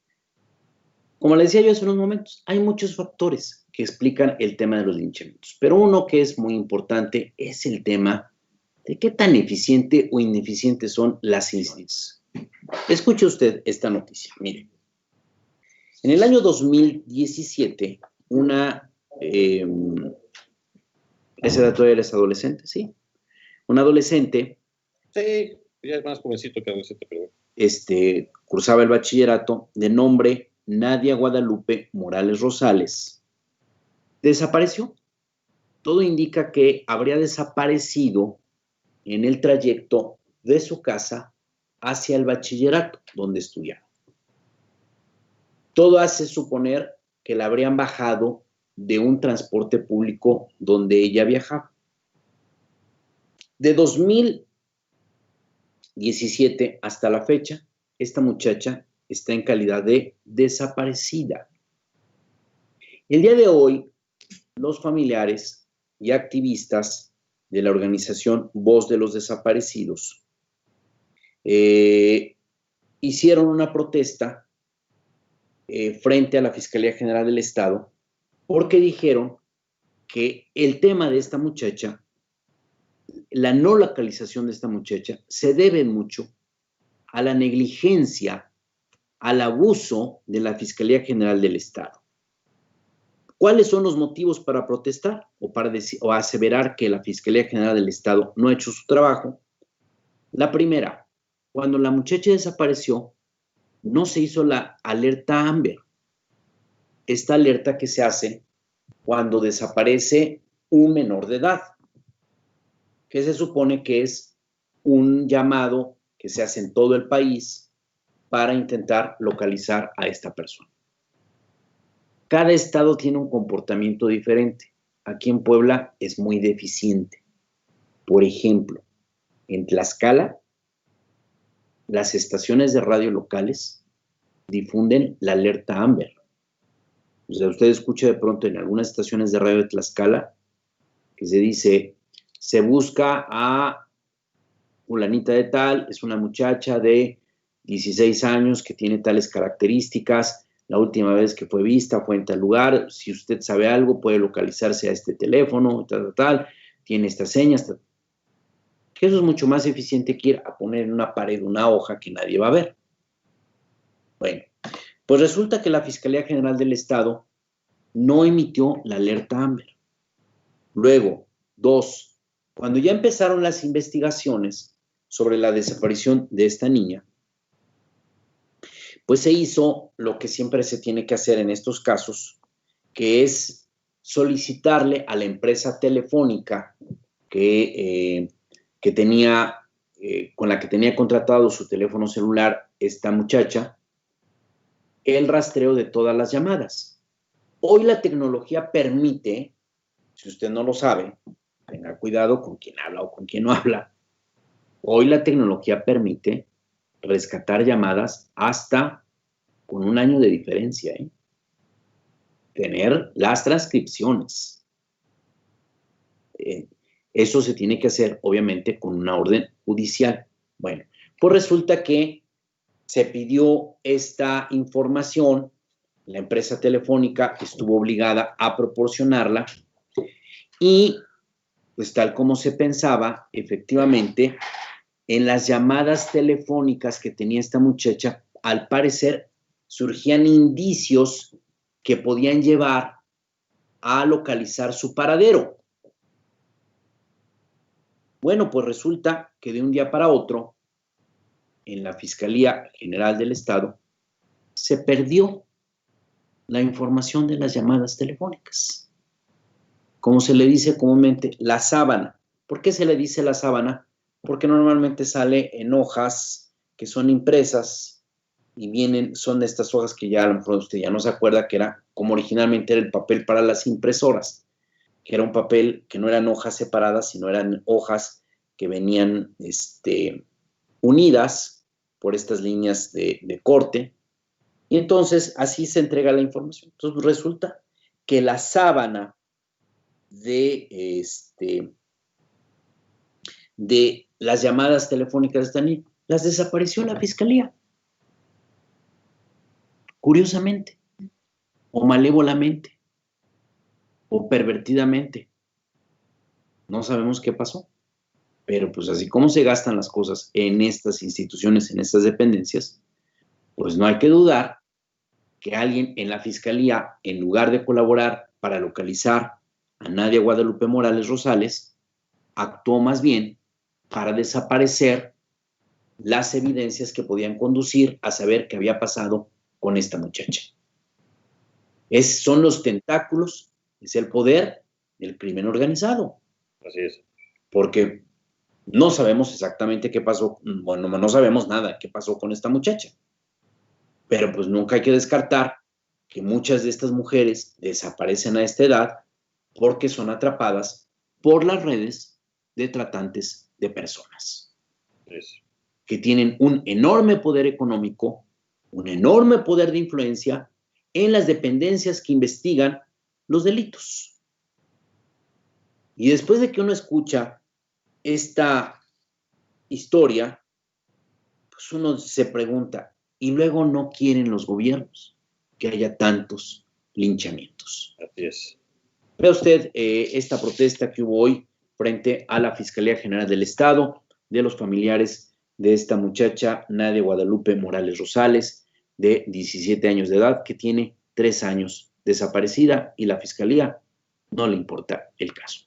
Como le decía yo hace unos momentos, hay muchos factores que explican el tema de los linchamientos, pero uno que es muy importante es el tema de qué tan eficiente o ineficiente son las instituciones. Escuche usted esta noticia. Mire, en el año 2017, esa edad todavía eres adolescente, ¿sí? Un adolescente. Sí, ya es más jovencito que adolescente, pero... Cursaba el bachillerato, de nombre Nadia Guadalupe Morales Rosales. Desapareció. Todo indica que habría desaparecido en el trayecto de su casa hacia el bachillerato donde estudiaba. Todo hace suponer que la habrían bajado de un transporte público donde ella viajaba. De 2017 hasta la fecha, esta muchacha está en calidad de desaparecida. El día de hoy, los familiares y activistas de la organización Voz de los Desaparecidos hicieron una protesta frente a la Fiscalía General del Estado porque dijeron que el tema de esta muchacha, la no localización de esta muchacha, se debe mucho a la negligencia, al abuso de la Fiscalía General del Estado. ¿Cuáles son los motivos para protestar o aseverar que la Fiscalía General del Estado no ha hecho su trabajo? La primera, cuando la muchacha desapareció, no se hizo la alerta Amber. Esta alerta que se hace cuando desaparece un menor de edad, que se supone que es un llamado que se hace en todo el país para intentar localizar a esta persona. Cada estado tiene un comportamiento diferente. Aquí en Puebla es muy deficiente. Por ejemplo, en Tlaxcala, las estaciones de radio locales difunden la alerta Amber. O sea, usted escucha de pronto en algunas estaciones de radio de Tlaxcala que se dice, se busca a fulanita de tal, es una muchacha de 16 años que tiene tales características, la última vez que fue vista fue en tal lugar, si usted sabe algo puede localizarse a este teléfono, tal, tiene estas señas, tal. Que eso es mucho más eficiente que ir a poner en una pared una hoja que nadie va a ver. Bueno, pues resulta que la Fiscalía General del Estado no emitió la alerta Amber. Luego, 2, cuando ya empezaron las investigaciones sobre la desaparición de esta niña, pues se hizo lo que siempre se tiene que hacer en estos casos, que es solicitarle a la empresa telefónica que tenía, con la que tenía contratado su teléfono celular esta muchacha, el rastreo de todas las llamadas. Hoy la tecnología permite, si usted no lo sabe, tenga cuidado con quién habla o con quién no habla, hoy la tecnología permite rescatar llamadas hasta con un año de diferencia, tener las transcripciones. Eso se tiene que hacer, obviamente, con una orden judicial. Bueno, pues resulta que se pidió esta información, la empresa telefónica estuvo obligada a proporcionarla y, pues tal como se pensaba, efectivamente, en las llamadas telefónicas que tenía esta muchacha, al parecer surgían indicios que podían llevar a localizar su paradero. Bueno, pues resulta que de un día para otro, en la Fiscalía General del Estado, se perdió la información de las llamadas telefónicas. Como se le dice comúnmente, la sábana. ¿Por qué se le dice la sábana? Porque normalmente sale en hojas que son impresas y son de estas hojas que ya a lo mejor usted ya no se acuerda que era como originalmente era el papel para las impresoras, que era un papel que no eran hojas separadas, sino eran hojas que venían unidas por estas líneas de corte, y entonces así se entrega la información. Entonces resulta que la sábana de las llamadas telefónicas de esta niña las desapareció la Fiscalía. Curiosamente, o malévolamente, o pervertidamente. No sabemos qué pasó. Pero pues así como se gastan las cosas en estas instituciones, en estas dependencias, pues no hay que dudar que alguien en la fiscalía, en lugar de colaborar para localizar a Nadia Guadalupe Morales Rosales, actuó más bien para desaparecer las evidencias que podían conducir a saber qué había pasado con esta muchacha. Son los tentáculos, es el poder del crimen organizado. Así es. Porque no sabemos exactamente qué pasó, bueno, no sabemos nada qué pasó con esta muchacha. Pero pues nunca hay que descartar que muchas de estas mujeres desaparecen a esta edad porque son atrapadas por las redes de tratantes de personas. Eso. Que tienen un enorme poder económico, un enorme poder de influencia en las dependencias que investigan los delitos. Y después de que uno escucha esta historia, pues uno se pregunta, ¿y luego no quieren los gobiernos que haya tantos linchamientos? Así es. Vea usted esta protesta que hubo hoy frente a la Fiscalía General del Estado, de los familiares de esta muchacha, Nadia Guadalupe Morales Rosales, de 17 años de edad, que tiene 3 años desaparecida, y la Fiscalía no le importa el caso.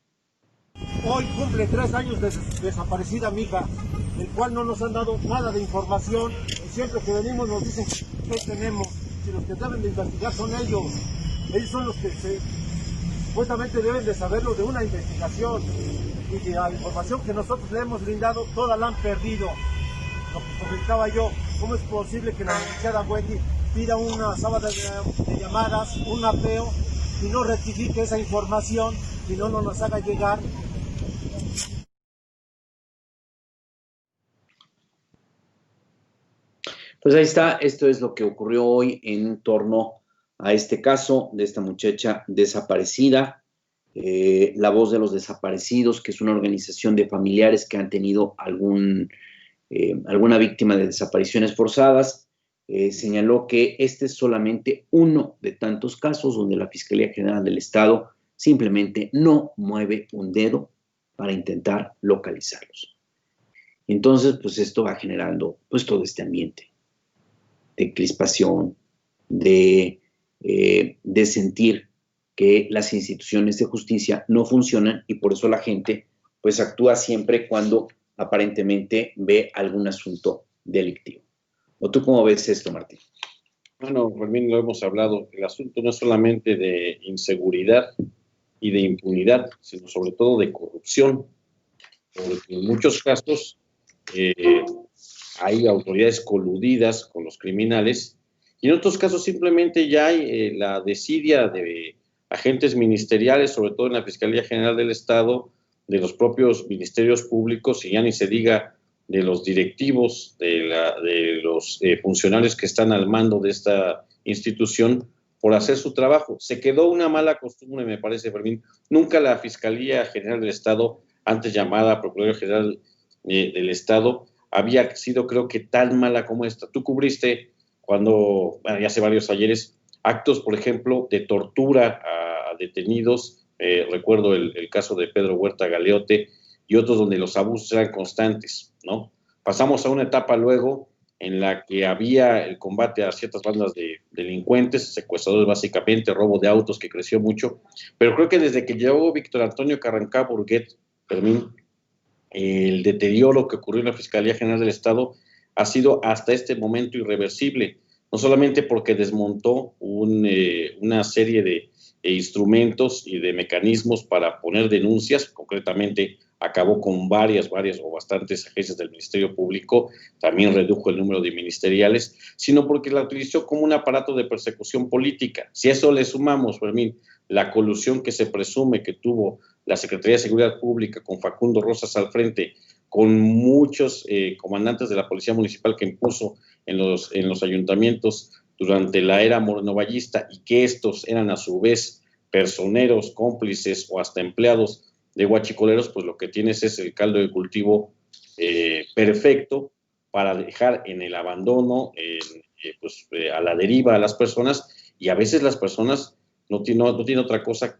Hoy cumple 3 años desaparecida mi hija, el cual no nos han dado nada de información, y siempre que venimos nos dicen que tenemos, si los que deben de investigar son ellos son los que supuestamente deben de saberlo de una investigación, y que la información que nosotros le hemos brindado, toda la han perdido. Lo que comentaba yo, ¿cómo es posible que la licenciada Wendy pida una sábana de llamadas, un mapeo, y no rectifique esa información, y no nos haga llegar? Pues ahí está, esto es lo que ocurrió hoy en torno a este caso de esta muchacha desaparecida. La Voz de los Desaparecidos, que es una organización de familiares que han tenido alguna víctima de desapariciones forzadas, señaló que este es solamente uno de tantos casos donde la Fiscalía General del Estado simplemente no mueve un dedo para intentar localizarlos. Entonces, pues esto va generando pues todo este ambiente de crispación, de sentir que las instituciones de justicia no funcionan, y por eso la gente pues actúa siempre cuando aparentemente ve algún asunto delictivo. ¿O tú cómo ves esto, Martín? Bueno, Fermín, lo hemos hablado, el asunto no es solamente de inseguridad y de impunidad, sino sobre todo de corrupción, porque en muchos casos hay autoridades coludidas con los criminales, y en otros casos simplemente ya hay la desidia de agentes ministeriales, sobre todo en la Fiscalía General del Estado, de los propios ministerios públicos, y ya ni se diga de los directivos, de los funcionarios que están al mando de esta institución, por hacer su trabajo. Se quedó una mala costumbre, me parece, Fermín. Nunca la Fiscalía General del Estado, antes llamada Procuraduría General del Estado, había sido, creo que, tan mala como esta. Tú cubriste ya hace varios ayeres, actos, por ejemplo, de tortura a detenidos. Recuerdo el caso de Pedro Huerta Galeote y otros donde los abusos eran constantes, ¿no? Pasamos a una etapa luego en la que había el combate a ciertas bandas de delincuentes, secuestradores básicamente, robo de autos, que creció mucho, pero creo que desde que llegó Víctor Antonio Carrancá Burguet, Fermín, el deterioro que ocurrió en la Fiscalía General del Estado ha sido hasta este momento irreversible, no solamente porque desmontó una serie de instrumentos y de mecanismos para poner denuncias, concretamente acabó con varias o bastantes agencias del Ministerio Público, también redujo el número de ministeriales, sino porque la utilizó como un aparato de persecución política. Si a eso le sumamos, Fermín, la colusión que se presume que tuvo la Secretaría de Seguridad Pública con Facundo Rosas al frente, con muchos comandantes de la Policía Municipal que impuso en los ayuntamientos durante la era morenovallista, y que estos eran a su vez personeros, cómplices o hasta empleados de guachicoleros, pues lo que tienes es el caldo de cultivo perfecto para dejar en el abandono, a la deriva a las personas, y a veces las personas no tienen otra cosa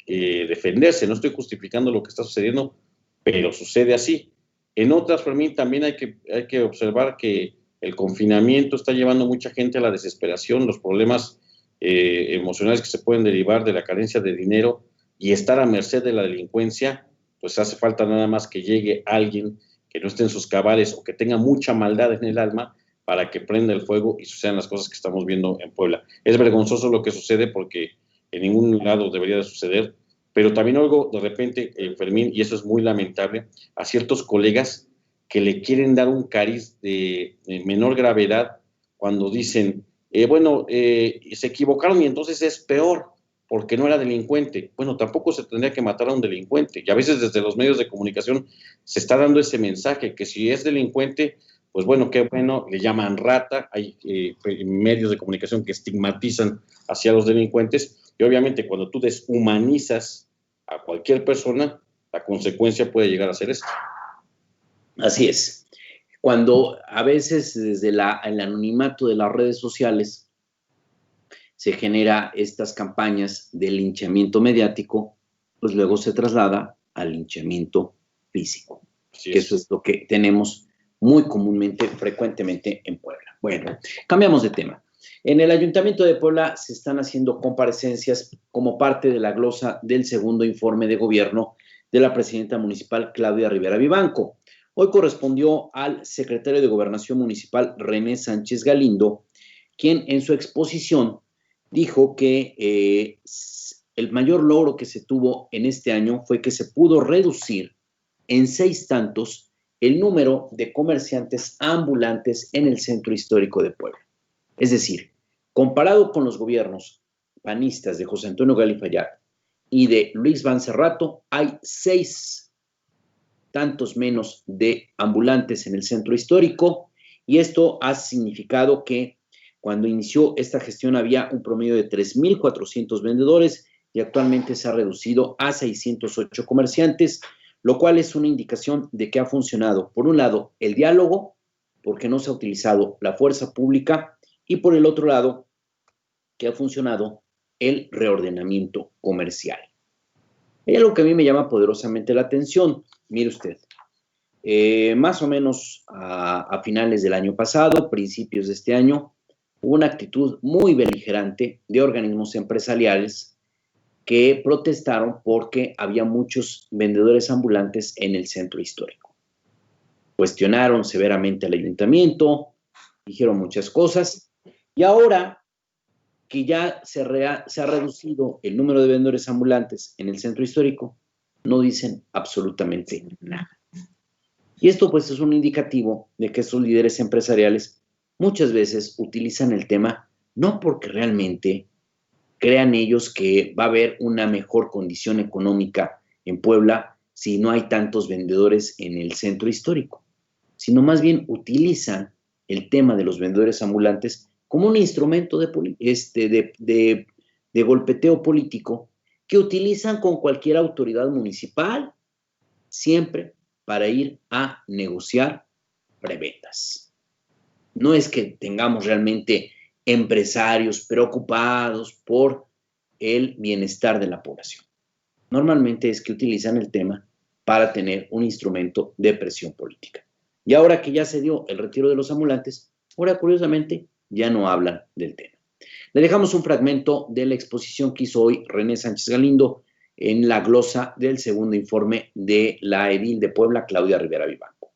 que defenderse. No estoy justificando lo que está sucediendo, pero sucede así. En otras, Fermín, también hay que observar que el confinamiento está llevando a mucha gente a la desesperación, los problemas emocionales que se pueden derivar de la carencia de dinero y estar a merced de la delincuencia, pues hace falta nada más que llegue alguien que no esté en sus cabales o que tenga mucha maldad en el alma para que prenda el fuego y sucedan las cosas que estamos viendo en Puebla. Es vergonzoso lo que sucede porque en ningún lado debería de suceder, pero también oigo de repente, Fermín, y eso es muy lamentable, a ciertos colegas que le quieren dar un cariz de menor gravedad cuando dicen, se equivocaron y entonces es peor porque no era delincuente. Bueno, tampoco se tendría que matar a un delincuente, y a veces desde los medios de comunicación se está dando ese mensaje, que si es delincuente, pues bueno, qué bueno, le llaman rata, hay medios de comunicación que estigmatizan hacia los delincuentes, y obviamente cuando tú deshumanizas a cualquier persona, la consecuencia puede llegar a ser esta. Así es. Cuando a veces desde el anonimato de las redes sociales se genera estas campañas de linchamiento mediático, pues luego se traslada al linchamiento físico. Que eso es lo que tenemos muy comúnmente, frecuentemente en Puebla. Bueno, cambiamos de tema. En el Ayuntamiento de Puebla se están haciendo comparecencias como parte de la glosa del segundo informe de gobierno de la presidenta municipal Claudia Rivera Vivanco. Hoy correspondió al secretario de Gobernación Municipal René Sánchez Galindo, quien en su exposición dijo que el mayor logro que se tuvo en este año fue que se pudo reducir en 6 tantos el número de comerciantes ambulantes en el centro histórico de Puebla. Es decir, comparado con los gobiernos panistas de José Antonio Gali Fallat y de Luis Bancerrato, hay 6 tantos menos de ambulantes en el centro histórico, y esto ha significado que cuando inició esta gestión había un promedio de 3,400 vendedores y actualmente se ha reducido a 608 comerciantes, lo cual es una indicación de que ha funcionado, por un lado, el diálogo, porque no se ha utilizado la fuerza pública, y por el otro lado, que ha funcionado el reordenamiento comercial. Hay algo que a mí me llama poderosamente la atención. Mire usted, más o menos a finales del año pasado, principios de este año, hubo una actitud muy beligerante de organismos empresariales que protestaron porque había muchos vendedores ambulantes en el centro histórico. Cuestionaron severamente al ayuntamiento, dijeron muchas cosas, y ahora que ya se ha reducido el número de vendedores ambulantes en el centro histórico, no dicen absolutamente nada. Y esto pues es un indicativo de que estos líderes empresariales muchas veces utilizan el tema no porque realmente crean ellos que va a haber una mejor condición económica en Puebla si no hay tantos vendedores en el centro histórico, sino más bien utilizan el tema de los vendedores ambulantes como un instrumento de golpeteo político que utilizan con cualquier autoridad municipal, siempre para ir a negociar prebendas. No es que tengamos realmente empresarios preocupados por el bienestar de la población. Normalmente es que utilizan el tema para tener un instrumento de presión política. Y ahora que ya se dio el retiro de los ambulantes, ahora curiosamente ya no hablan del tema. Le dejamos un fragmento de la exposición que hizo hoy René Sánchez Galindo en la glosa del segundo informe de la edil de Puebla, Claudia Rivera Vivanco.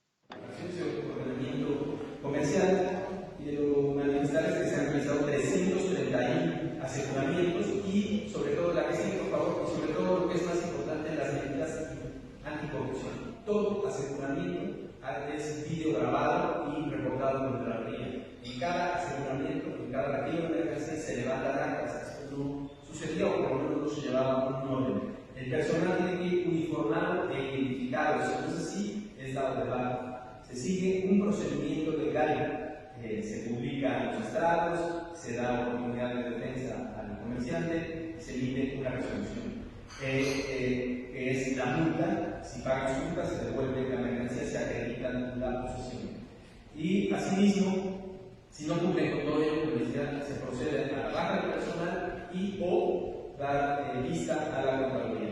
Comercial y de lo manifestar es que se han realizado 331 aseguramientos y sobre todo la que sí, por favor, y sobre todo lo que es más importante, las medidas anticorrupción. Todo aseguramiento es video grabado y reportado contra la Contraloría. En cada aseguramiento, en cada retiro de emergencia se levantan actas. Esto no sucedía o por lo menos no se llevaba un orden. El personal tiene que ir uniformado e identificado. Si no es así, es dado de baja. Se sigue un procedimiento legal, se publican los estratos, se da oportunidad de defensa al comerciante, se emite una resolución. Que es la multa, si pagan su multa, se devuelve la mercancía, se acredita la posesión. Y asimismo, si no cumplen con todo ello, se procede a la baja del personal y o dar vista a la Contraloría.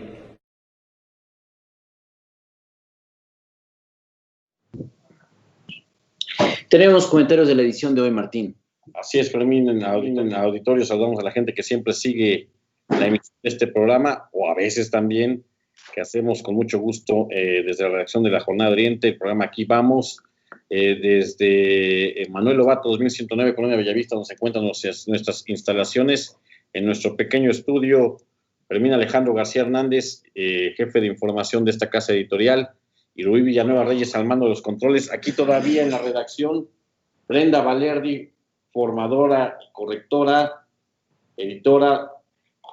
Tenemos comentarios de la edición de hoy, Martín. Así es, Fermín, en el auditorio saludamos a la gente que siempre sigue la emisión de este programa, o a veces también, que hacemos con mucho gusto desde la redacción de la Jornada de Oriente, el programa Aquí Vamos, desde Manuel Lobato, 2109, Colonia Bellavista, donde se encuentran nuestras instalaciones, en nuestro pequeño estudio, Fermín Alejandro García Hernández, jefe de información de esta casa editorial, y Rubí Villanueva Reyes al mando de los controles. Aquí todavía en la redacción, Brenda Valerdi, formadora, correctora, editora,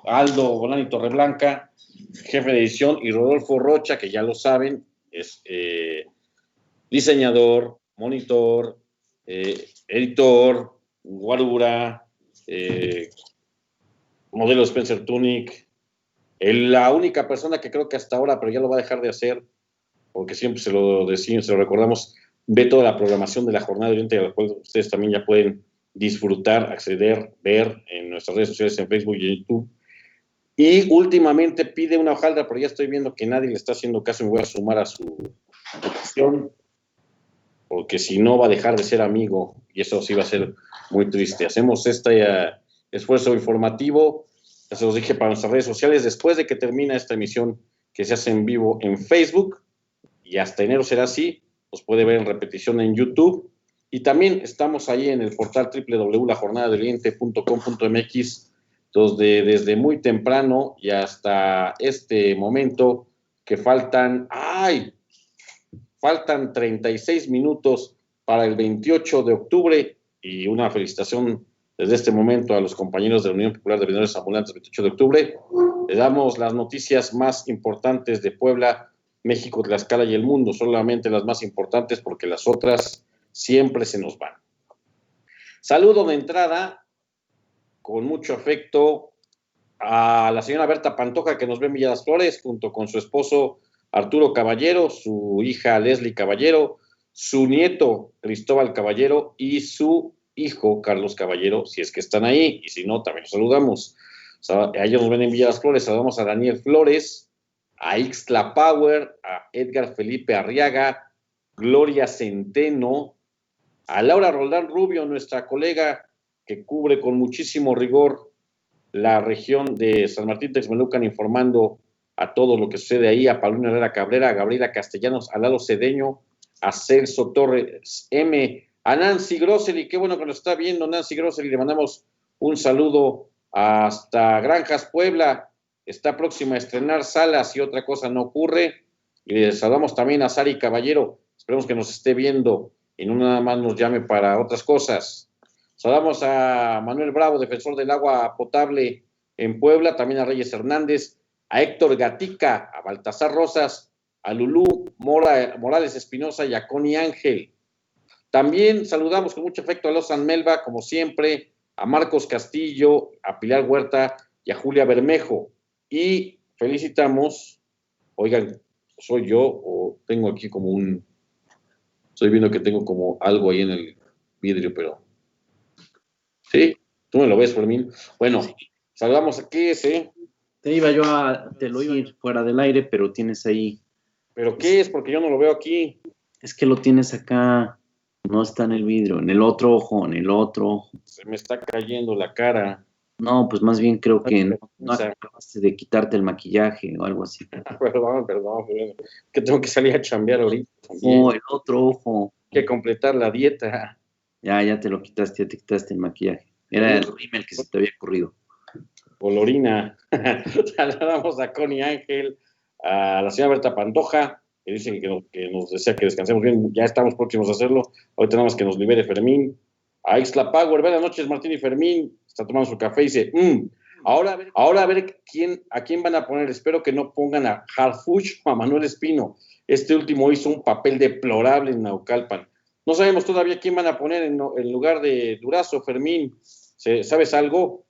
Aldo Bonani Torreblanca, jefe de edición, y Rodolfo Rocha, que ya lo saben, es diseñador, monitor, editor, guarura, modelo Spencer Tunick, la única persona que creo que hasta ahora, pero ya lo va a dejar de hacer, porque siempre se lo decimos, se lo recordamos, ve toda la programación de la Jornada de Oriente, a la cual ustedes también ya pueden disfrutar, acceder, ver en nuestras redes sociales, en Facebook y en YouTube. Y últimamente pide una hojaldra, pero ya estoy viendo que nadie le está haciendo caso y me voy a sumar a su petición, porque si no va a dejar de ser amigo, y eso sí va a ser muy triste. Hacemos este esfuerzo informativo, ya se los dije, para nuestras redes sociales, después de que termina esta emisión que se hace en vivo en Facebook, y hasta enero será así, los puede ver en repetición en YouTube, y también estamos ahí en el portal www.lajornadadeoriente.com.mx, desde muy temprano y hasta este momento que faltan 36 minutos para el 28 de octubre, y una felicitación desde este momento a los compañeros de la Unión Popular de Vendedores Ambulantes, 28 de octubre. Les damos las noticias más importantes de Puebla, México, Tlaxcala y el mundo, solamente las más importantes porque las otras siempre se nos van. Saludo de entrada, con mucho afecto, a la señora Berta Pantoja, que nos ve en Villa Las Flores, junto con su esposo Arturo Caballero, su hija Leslie Caballero, su nieto Cristóbal Caballero y su hijo Carlos Caballero, si es que están ahí, y si no, también los saludamos. A ellos nos ven en Villa Las Flores. Saludamos a Daniel Flores, a Ixtla Power, a Edgar Felipe Arriaga, Gloria Centeno, a Laura Roldán Rubio, nuestra colega que cubre con muchísimo rigor la región de San Martín Texmelucan, informando a todo lo que sucede ahí, a Paulina Herrera Cabrera, a Gabriela Castellanos, a Lalo Cedeño, a Celso Torres M, a Nancy Grossely, qué bueno que nos está viendo Nancy Grossely, le mandamos un saludo hasta Granjas, Puebla. Está próxima a estrenar Salas y otra cosa no ocurre. Y le saludamos también a Sari Caballero. Esperemos que nos esté viendo y no nada más nos llame para otras cosas. Saludamos a Manuel Bravo, defensor del agua potable en Puebla, también a Reyes Hernández, a Héctor Gatica, a Baltasar Rosas, a Lulú Morales Espinosa y a Connie Ángel. También saludamos con mucho afecto a Lozan Melba, como siempre, a Marcos Castillo, a Pilar Huerta y a Julia Bermejo. Y felicitamos, oigan, ¿soy yo o tengo aquí como estoy viendo que tengo como algo ahí en el vidrio, pero... ¿Sí? ¿Tú me lo ves, Fermín? Bueno, saludamos aquí ese. Te lo iba a ir fuera del aire, pero tienes ahí... ¿Pero qué es? Porque yo no lo veo aquí. Es que lo tienes acá, no está en el vidrio, en el otro ojo, Se me está cayendo la cara. No, pues más bien creo que no acabaste de quitarte el maquillaje o algo así. Perdón, que tengo que salir a chambear ahorita también. Oh, el otro ojo. Hay que completar la dieta. Ya te lo quitaste, ya te quitaste el maquillaje. Era el rímel que se te había ocurrido. Olorina. Saludamos a Connie Ángel, a la señora Berta Pantoja, que dicen que nos desea que descansemos bien. Ya estamos próximos a hacerlo. Ahorita nada más que nos libere Fermín. A Ixtla Power, buenas noches, Martín y Fermín. Está tomando su café y dice, ahora a ver a quién van a poner. Espero que no pongan a Harfuch o a Manuel Espino. Este último hizo un papel deplorable en Naucalpan. No sabemos todavía quién van a poner en lugar de Durazo, Fermín. ¿Sabes algo?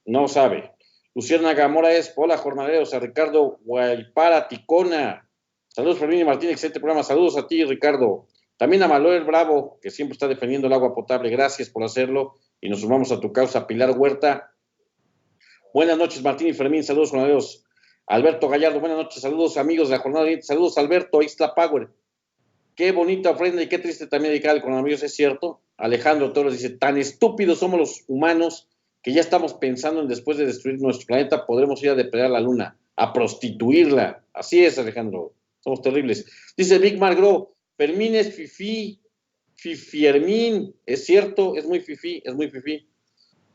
No sabe. Luciana Gamora hola, jornaleros, a Ricardo Guaypara Ticona. Saludos, Fermín y Martín, excelente programa. Saludos a ti, Ricardo. También a Manuel Bravo, que siempre está defendiendo el agua potable. Gracias por hacerlo. Y nos sumamos a tu causa, Pilar Huerta. Buenas noches, Martín y Fermín. Saludos, jornaleros. Alberto Gallardo, buenas noches. Saludos, amigos de la Jornada de Oriente. Saludos, Alberto, Ixtla Power. Qué bonita ofrenda y qué triste también dedicar al coronavirus, es cierto. Alejandro Torres dice, tan estúpidos somos los humanos que ya estamos pensando en después de destruir nuestro planeta, podremos ir a depredar la luna, a prostituirla. Así es, Alejandro, somos terribles. Dice Big Margro, Fermín es fifí, Fifiermín, es cierto, es muy fifí.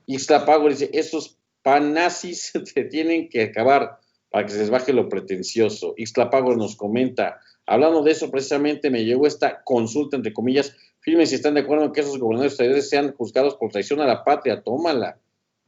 Ixtlapago dice, esos panazis se tienen que acabar para que se les baje lo pretencioso. Ixtlapago nos comenta, hablando de eso, precisamente me llegó esta consulta, entre comillas, firmen si están de acuerdo en que esos gobernadores ustedes sean juzgados por traición a la patria, tómala.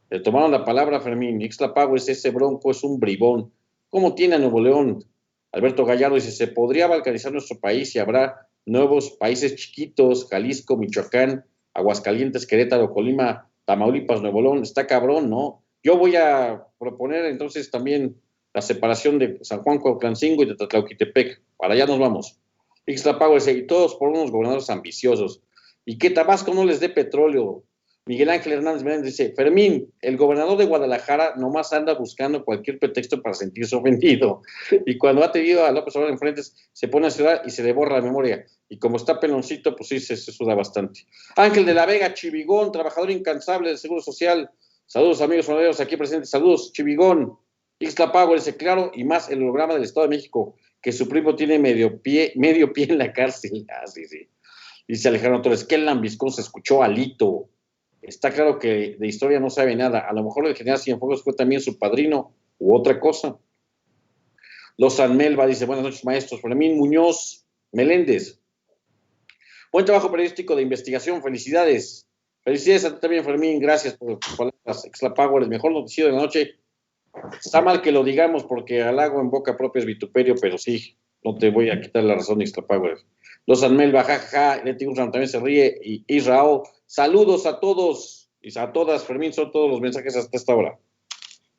Le tomaron la palabra, Fermín. Ixtlapago dice, ese bronco es un bribón. ¿Cómo tiene a Nuevo León? Alberto Gallardo dice, se podría balcanizar nuestro país y habrá nuevos países chiquitos, Jalisco, Michoacán, Aguascalientes, Querétaro, Colima, Tamaulipas, Nuevo León. Está cabrón, ¿no? Yo voy a proponer entonces también la separación de San Juan Cuautlancingo y de Tlatlauquitepec. Para allá nos vamos. Ixtlapago dice, y todos por unos gobernadores ambiciosos. Y que Tabasco no les dé petróleo. Miguel Ángel Hernández Menéndez dice, Fermín, el gobernador de Guadalajara nomás anda buscando cualquier pretexto para sentirse ofendido. Y cuando ha tenido a López Obrador enfrente, se pone a llorar y se le borra la memoria. Y como está peloncito, pues sí, se suda bastante. Ángel de la Vega, Chivigón, trabajador incansable del Seguro Social. Saludos, amigos sonoreros aquí presentes. Saludos, Chivigón. Ixtlapago dice, claro, y más el holograma del Estado de México, que su primo tiene medio pie en la cárcel. Ah, sí. Dice Alejandro Torres, qué lambiscón se escuchó Alito. Está claro que de historia no sabe nada. A lo mejor el general Cienfuegos fue también su padrino u otra cosa. Los San Melba dice, buenas noches, maestros. Fermín Muñoz Meléndez. Buen trabajo periodístico de investigación. Felicidades. Felicidades a ti también, Fermín. Gracias por tus palabras. Ixtlapago, el mejor noticiero de la noche. Está mal que lo digamos porque halago en boca propia es vituperio, pero sí, no te voy a quitar la razón, Ixtlapago. Los San Melba, jajaja. Leti Guzmán también se ríe. Y Israel. Saludos a todos y a todas, Fermín, son todos los mensajes hasta esta hora.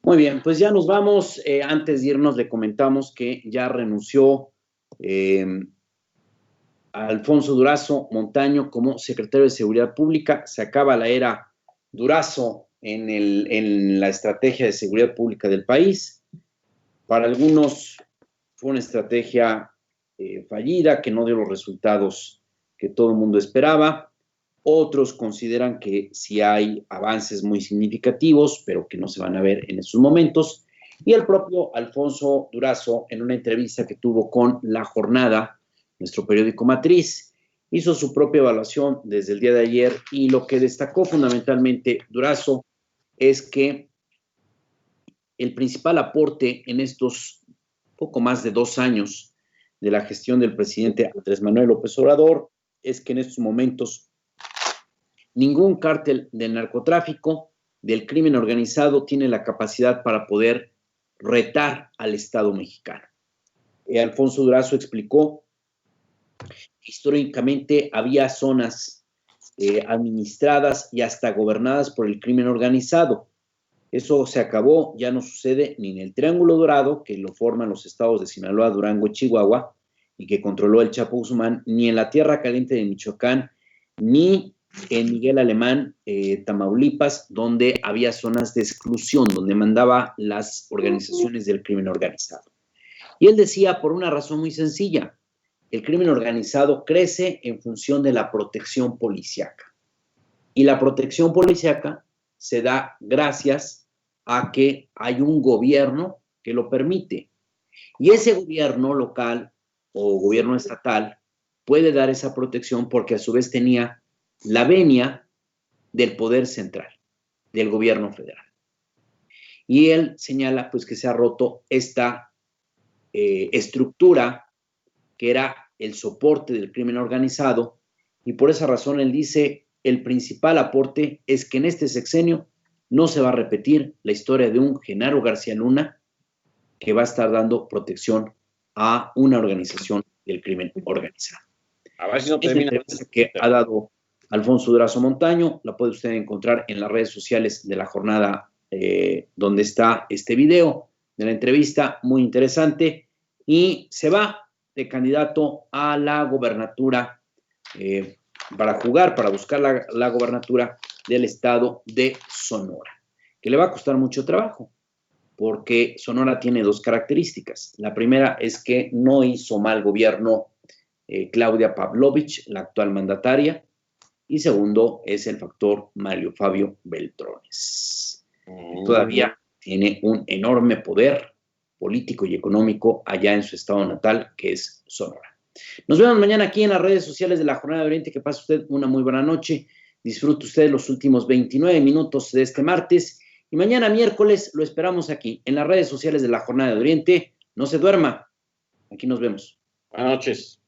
Muy bien, pues ya nos vamos. Antes de irnos le comentamos que ya renunció Alfonso Durazo Montaño como secretario de Seguridad Pública. Se acaba la era Durazo en la estrategia de seguridad pública del país. Para algunos fue una estrategia fallida, que no dio los resultados que todo el mundo esperaba. Otros consideran que sí hay avances muy significativos, pero que no se van a ver en esos momentos. Y el propio Alfonso Durazo, en una entrevista que tuvo con La Jornada, nuestro periódico matriz, hizo su propia evaluación desde el día de ayer y lo que destacó fundamentalmente Durazo es que el principal aporte en estos poco más de 2 años de la gestión del presidente Andrés Manuel López Obrador es que en estos momentos ningún cártel del narcotráfico, del crimen organizado, tiene la capacidad para poder retar al Estado mexicano. Alfonso Durazo explicó que históricamente había zonas administradas y hasta gobernadas por el crimen organizado. Eso se acabó, ya no sucede ni en el Triángulo Dorado, que lo forman los estados de Sinaloa, Durango y Chihuahua, y que controló el Chapo Guzmán, ni en la Tierra Caliente de Michoacán, ni en Miguel Alemán, Tamaulipas, donde había zonas de exclusión, donde mandaba las organizaciones del crimen organizado. Y él decía, por una razón muy sencilla, el crimen organizado crece en función de la protección policíaca. Y la protección policíaca se da gracias a que hay un gobierno que lo permite. Y ese gobierno local o gobierno estatal puede dar esa protección porque a su vez tenía la venia del poder central, del gobierno federal. Y él señala pues que se ha roto esta estructura que era el soporte del crimen organizado y por esa razón él dice el principal aporte es que en este sexenio no se va a repetir la historia de un Genaro García Luna que va a estar dando protección a una organización del crimen organizado. A ver si no termina. Esta que ha dado Alfonso Durazo Montaño, la puede usted encontrar en las redes sociales de La Jornada, donde está este video de la entrevista, muy interesante, y se va de candidato a la gobernatura, para buscar la gobernatura del estado de Sonora, que le va a costar mucho trabajo, porque Sonora tiene 2 características. La primera es que no hizo mal gobierno Claudia Pavlovich, la actual mandataria, y segundo es el factor Mario Fabio Beltrones. Todavía tiene un enorme poder político y económico allá en su estado natal, que es Sonora. Nos vemos mañana aquí en las redes sociales de la Jornada de Oriente. Que pase usted una muy buena noche. Disfrute usted los últimos 29 minutos de este martes. Y mañana miércoles lo esperamos aquí en las redes sociales de la Jornada de Oriente. No se duerma. Aquí nos vemos. Buenas noches.